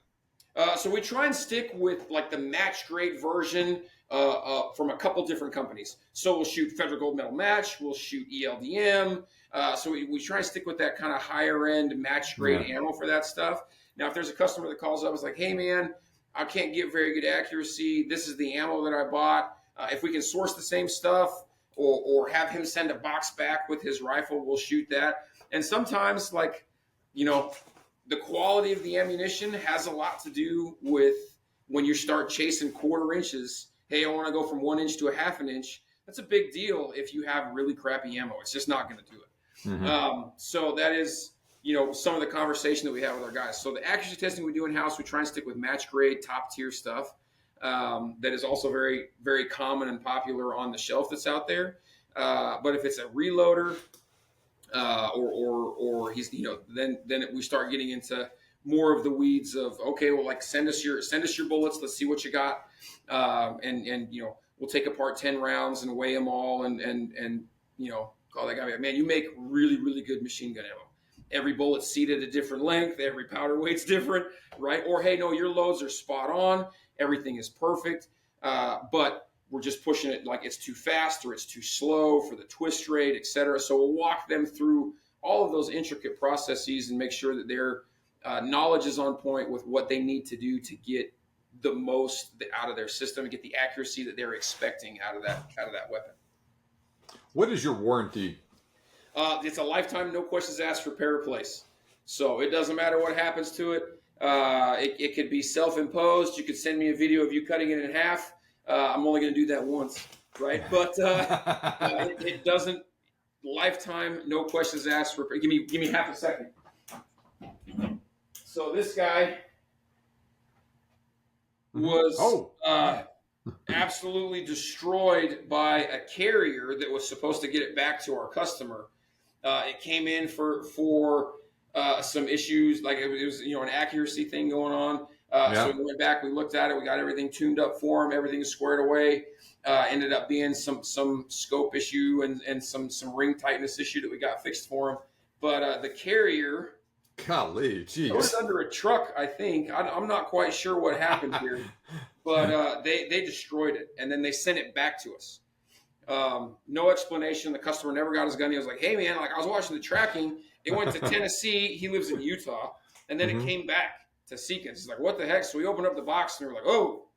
So we try and stick with like the match grade version from a couple different companies. So we'll shoot Federal Gold Medal Match, we'll shoot ELDM. So we try and stick with that kind of higher end match grade ammo for that stuff. Now, if there's a customer that calls up and is like, hey man, I can't get very good accuracy, this is the ammo that I bought. If we can source the same stuff, or have him send a box back with his rifle, we'll shoot that. And sometimes, the quality of the ammunition has a lot to do with when you start chasing 1/4 inches. Hey, I want to go from 1 inch to a 1/2 inch. That's a big deal if you have really crappy ammo. It's just not going to do it. So that is, some of the conversation that we have with our guys. So the accuracy testing we do in-house, we try and stick with match grade, top tier stuff. That is also very, very common and popular on the shelf that's out there. But if it's a reloader, or he's, then we start getting into more of the weeds of, okay, well, like send us your bullets. Let's see what you got. And we'll take apart 10 rounds and weigh them all and call that guy, man, you make really, really good machine gun ammo. Every bullet's seated at a different length. Every powder weight's different, right? Or, hey, no, your loads are spot on. Everything is perfect. But we're just pushing it like it's too fast or it's too slow for the twist rate, et cetera. So we'll walk them through all of those intricate processes and make sure that their knowledge is on point with what they need to do to get the most out of their system and get the accuracy that they're expecting out of that weapon. What is your warranty? It's a lifetime, no questions asked, repair, replace. So it doesn't matter what happens to it. It could be self-imposed. You could send me a video of you cutting it in half. I'm only going to do that once, right? But it doesn't lifetime, no questions asked. Give me half a second. So this guy was absolutely destroyed by a carrier that was supposed to get it back to our customer. It came in for some issues, like it was an accuracy thing going on. So we went back, we looked at it, we got everything tuned up for him, everything squared away. Ended up being some scope issue and some ring tightness issue that we got fixed for him. But the carrier, golly, geez, it was under a truck, I think. I'm not quite sure what happened here, but they destroyed it, and then they sent it back to us. No explanation. The customer never got his gun. He was like, "Hey, man, like I was watching the tracking. It went to Tennessee. He lives in Utah, and then it came back to Seekins." He's like, "What the heck?" So we opened up the box, and we were like, "Oh."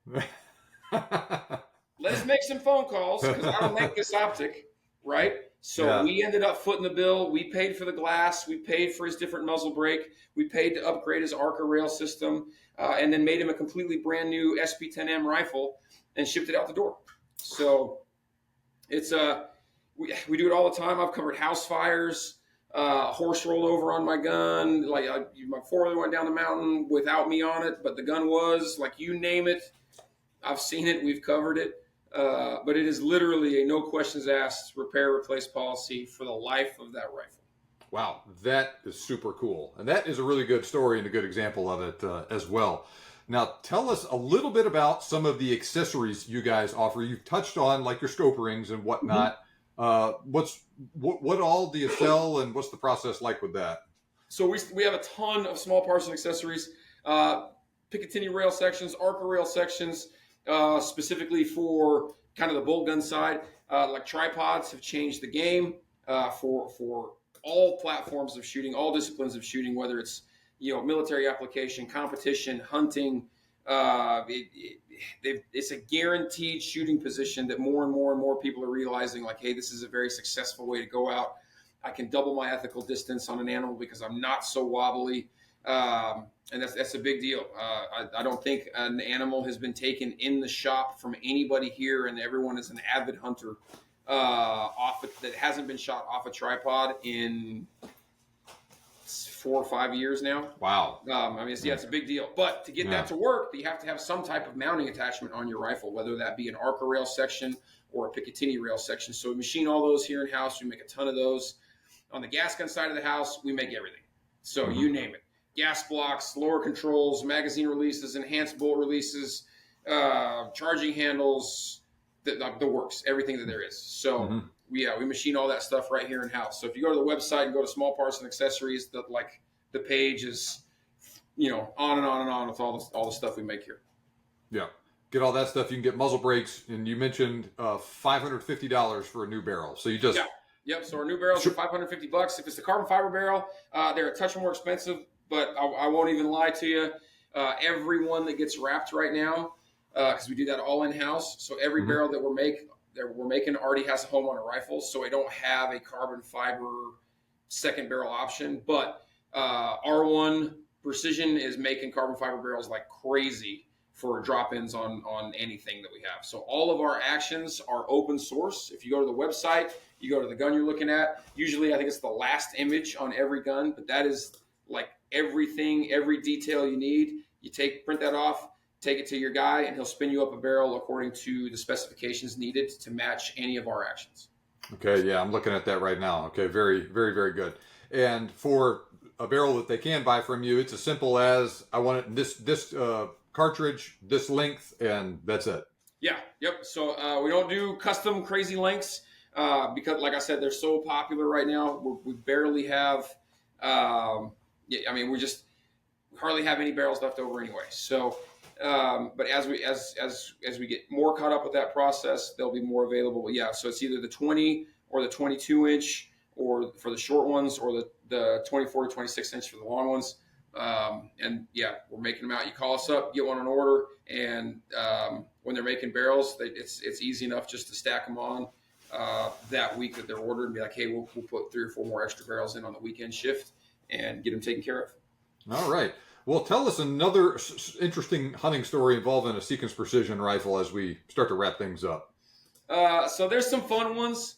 Let's make some phone calls because I don't make this optic, right? So we ended up footing the bill. We paid for the glass. We paid for his different muzzle brake. We paid to upgrade his ARCA rail system, and then made him a completely brand new SP10M rifle and shipped it out the door. So it's we do it all the time. I've covered house fires, horse rolled over on my gun. Like my four-wheeler went down the mountain without me on it, but the gun was, like, you name it. I've seen it. We've covered it. But it is literally a no questions asked, repair, replace policy for the life of that rifle. Wow, that is super cool. And that is a really good story and a good example of it as well. Now, tell us a little bit about some of the accessories you guys offer. You've touched on, like, your scope rings and whatnot. What all do you sell, and what's the process like with that? So we have a ton of small parts and accessories, Picatinny rail sections, ARCA rail sections, specifically for kind of the bolt gun side. Like tripods have changed the game for all platforms of shooting, all disciplines of shooting, whether it's military application, competition, hunting. It's a guaranteed shooting position that more and more people are realizing, like, hey, this is a very successful way to go out. I can double my ethical distance on an animal because I'm not so wobbly. And that's a big deal. I don't think an animal has been taken in the shop from anybody here, and everyone is an avid hunter that hasn't been shot off a tripod in 4 or 5 years now. Wow. It's a big deal. But to get that to work, you have to have some type of mounting attachment on your rifle, whether that be an ARCA rail section or a Picatinny rail section. So we machine all those here in-house. We make a ton of those. On the gas gun side of the house, we make everything. So you name it. Gas blocks, lower controls, magazine releases, enhanced bolt releases, charging handles, the works, everything that there is. So we machine all that stuff right here in house. So if you go to the website and go to small parts and accessories, the page is on and on and on with all the stuff we make here. Yeah, get all that stuff. You can get muzzle brakes, and you mentioned $550 for a new barrel. So you just Yep. So our new barrels are $550. If it's the carbon fiber barrel, they're a touch more expensive. But I won't even lie to you. Everyone that gets wrapped right now, because we do that all in-house. So every barrel that we're making already has a home on a rifle. So we don't have a carbon fiber second barrel option. But R1 Precision is making carbon fiber barrels like crazy for drop-ins on anything that we have. So all of our actions are open source. If you go to the website, you go to the gun you're looking at. Usually I think it's the last image on every gun, but that is like everything, every detail you need. You print that off, take it to your guy, and he'll spin you up a barrel according to the specifications needed to match any of our actions. Okay, yeah, I'm looking at that right now. Okay, very, very, very good. And for a barrel that they can buy from you, it's as simple as, I want it this cartridge, this length, and that's it. Yeah, yep. So we don't do custom crazy lengths because, like I said, they're so popular right now. We barely have... we just hardly have any barrels left over anyway. So, but as we get more caught up with that process, there'll be more available. But yeah, so it's either the 20 or the 22 inch, or for the short ones, or the 24 to 26 inch for the long ones. And yeah, we're making them out. You call us up, get one on order, and when they're making barrels, it's easy enough just to stack them on that week that they're ordered and be like, hey, we'll put 3 or 4 more extra barrels in on the weekend shift and get them taken care of. All right. Well, tell us another interesting hunting story involving a Seekins Precision rifle as we start to wrap things up. So there's some fun ones.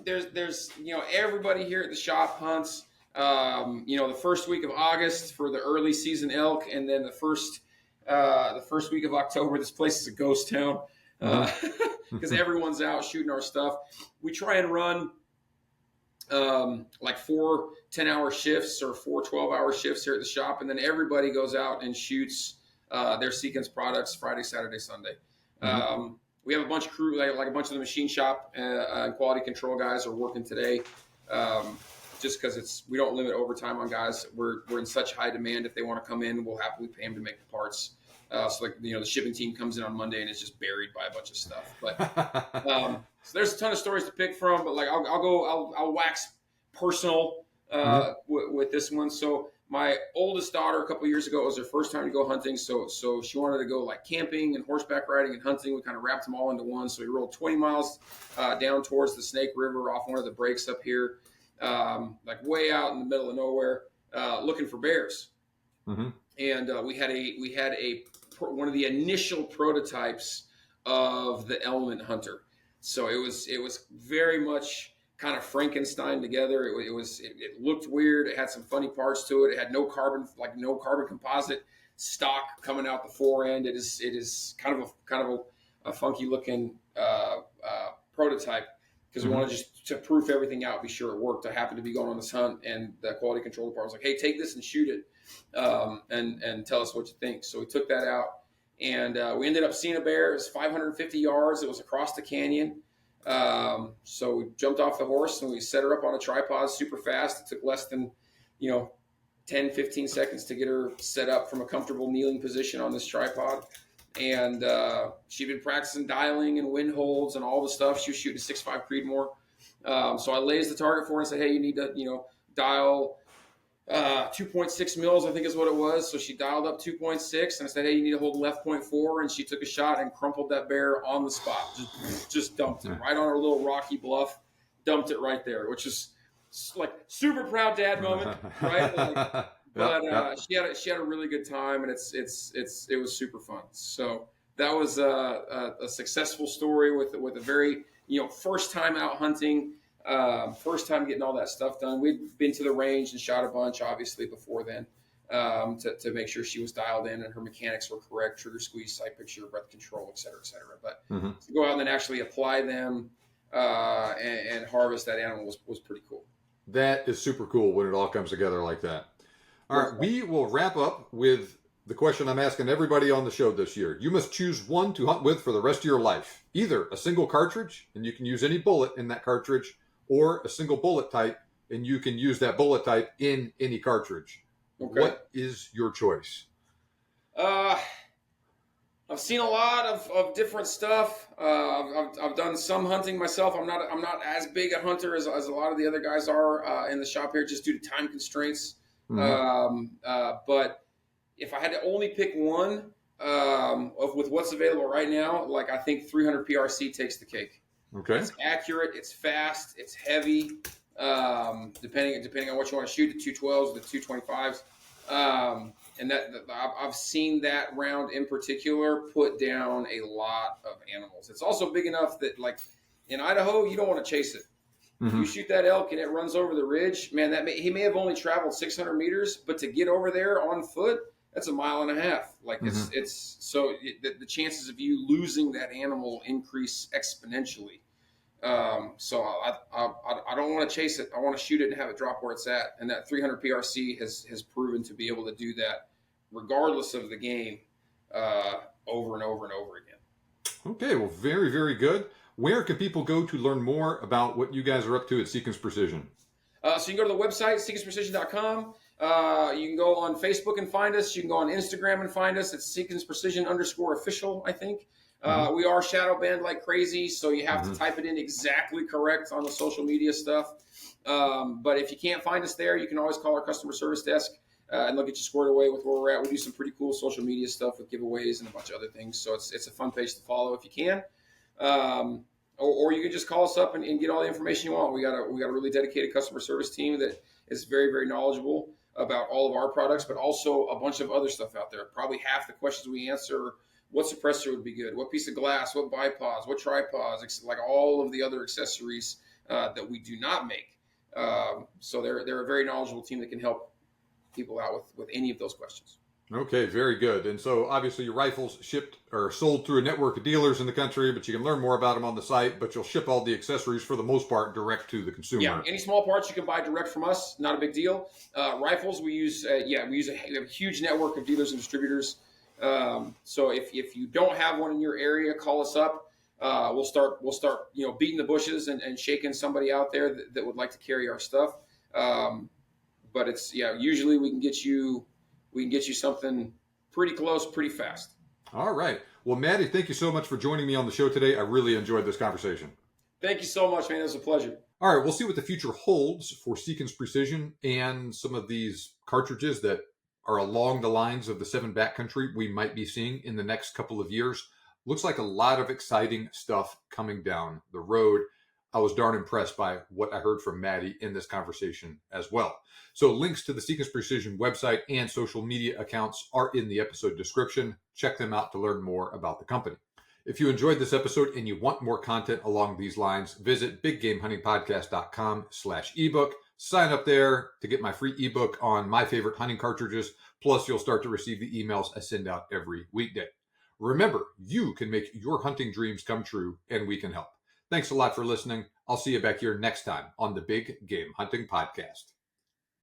There's everybody here at the shop hunts. The first week of August for the early season elk, and then the first week of October. This place is a ghost town because everyone's out shooting our stuff. We try and run like 4 10-hour shifts or 4 12-hour shifts here at the shop, and then everybody goes out and shoots their Seekins products Friday, Saturday, Sunday. We have a bunch of crew, like a bunch of the machine shop and quality control guys are working today. Just because we don't limit overtime on guys. We're in such high demand. If they want to come in, we'll happily pay them to make the parts. The shipping team comes in on Monday and it's just buried by a bunch of stuff. But so there's a ton of stories to pick from. But like I'll wax personal with this one. So my oldest daughter, a couple years ago, it was her first time to go hunting. So she wanted to go like camping and horseback riding and hunting. We kind of wrapped them all into one. So we rolled 20 miles down towards the Snake River off one of the breaks up here, like way out in the middle of nowhere, looking for bears. And we had one of the initial prototypes of the Element Hunter. So it was very much kind of Frankenstein together. It looked weird. It had some funny parts to it. It had no carbon composite stock coming out the fore end. It is kind of a funky looking prototype because we wanted just to proof everything out, be sure it worked. I happened to be going on this hunt, and the quality control department was like, "Hey, take this and shoot it, and tell us what you think." So we took that out, and we ended up seeing a bear. It was 550 yards. It was across the canyon. So we jumped off the horse and we set her up on a tripod super fast. It took less than 10 15 seconds to get her set up from a comfortable kneeling position on this tripod. And she'd been practicing dialing and wind holds and all the stuff. She was shooting a 6.5 Creedmoor. So I lays the target for her and said, "Hey, you need to dial 2.6 mils, I think is what it was." So she dialed up 2.6 and I said, "Hey, you need to hold left 0.4." And she took a shot and crumpled that bear on the spot. Just dumped it right on her little rocky bluff. Dumped it right there, which is like super proud dad moment, right? But she had a really good time, and it was super fun. So that was a successful story with a very first time out hunting. First time getting all that stuff done. We'd been to the range and shot a bunch, obviously, before then, to make sure she was dialed in and her mechanics were correct, trigger squeeze, sight picture, breath control, et cetera, et cetera. But to go out and then actually apply them and harvest that animal was pretty cool. That is super cool when it all comes together like that. All right, we will wrap up with the question I'm asking everybody on the show this year. You must choose one to hunt with for the rest of your life. Either a single cartridge, and you can use any bullet in that cartridge, or a single bullet type, and you can use that bullet type in any cartridge. Okay. What is your choice? I've seen a lot of different stuff. I've done some hunting myself. I'm not as big a hunter as a lot of the other guys are in the shop here, just due to time constraints. But if I had to only pick one with what's available right now, like I think 300 PRC takes the cake. Okay. It's accurate. It's fast. It's heavy. Depending on what you want to shoot, the 212s, the 225s. And I've seen that round in particular put down a lot of animals. It's also big enough that, like in Idaho, you don't want to chase it. You shoot that elk and it runs over the ridge, man. He may have only traveled 600 meters, but to get over there on foot, that's 1.5 miles. Like it's so the chances of you losing that animal increase exponentially. So I don't want to chase it. I want to shoot it and have it drop where it's at. And that 300 PRC has proven to be able to do that regardless of the game, over and over and over again. Okay. Well, very, very good. Where can people go to learn more about what you guys are up to at Seekins Precision? So you can go to the website, seekinsprecision.com. You can go on Facebook and find us. You can go on Instagram and find us. It's Seekins Precision _official, I think. We are shadow banned like crazy, so you have to type it in exactly correct on the social media stuff. But if you can't find us there, you can always call our customer service desk and they'll get you squared away with where we're at. We do some pretty cool social media stuff with giveaways and a bunch of other things. So it's a fun page to follow if you can. Or you can just call us up and get all the information you want. We got a really dedicated customer service team that is very, very knowledgeable. about all of our products, but also a bunch of other stuff out there. Probably half the questions we answer: what suppressor would be good? What piece of glass? What bipods? What tripods? Like all of the other accessories that we do not make. So they're a very knowledgeable team that can help people out with any of those questions. Okay, very good. And so obviously your rifles shipped or sold through a network of dealers in the country, but you can learn more about them on the site, but you'll ship all the accessories for the most part direct to the consumer. Yeah, any small parts you can buy direct from us, not a big deal. Rifles, we have a huge network of dealers and distributors. So if you don't have one in your area, call us up. We'll start beating the bushes and shaking somebody out there that would like to carry our stuff. But usually we can get you something pretty close, pretty fast. All right. Well, Matty, thank you so much for joining me on the show today. I really enjoyed this conversation. Thank you so much, man. It was a pleasure. All right. We'll see what the future holds for Seekins Precision and some of these cartridges that are along the lines of the 7 Backcountry we might be seeing in the next couple of years. Looks like a lot of exciting stuff coming down the road. I was darn impressed by what I heard from Matty in this conversation as well. So links to the Seekins Precision website and social media accounts are in the episode description. Check them out to learn more about the company. If you enjoyed this episode and you want more content along these lines, visit biggamehuntingpodcast.com/ebook. Sign up there to get my free ebook on my favorite hunting cartridges. Plus, you'll start to receive the emails I send out every weekday. Remember, you can make your hunting dreams come true, and we can help. Thanks a lot for listening. I'll see you back here next time on the Big Game Hunting Podcast.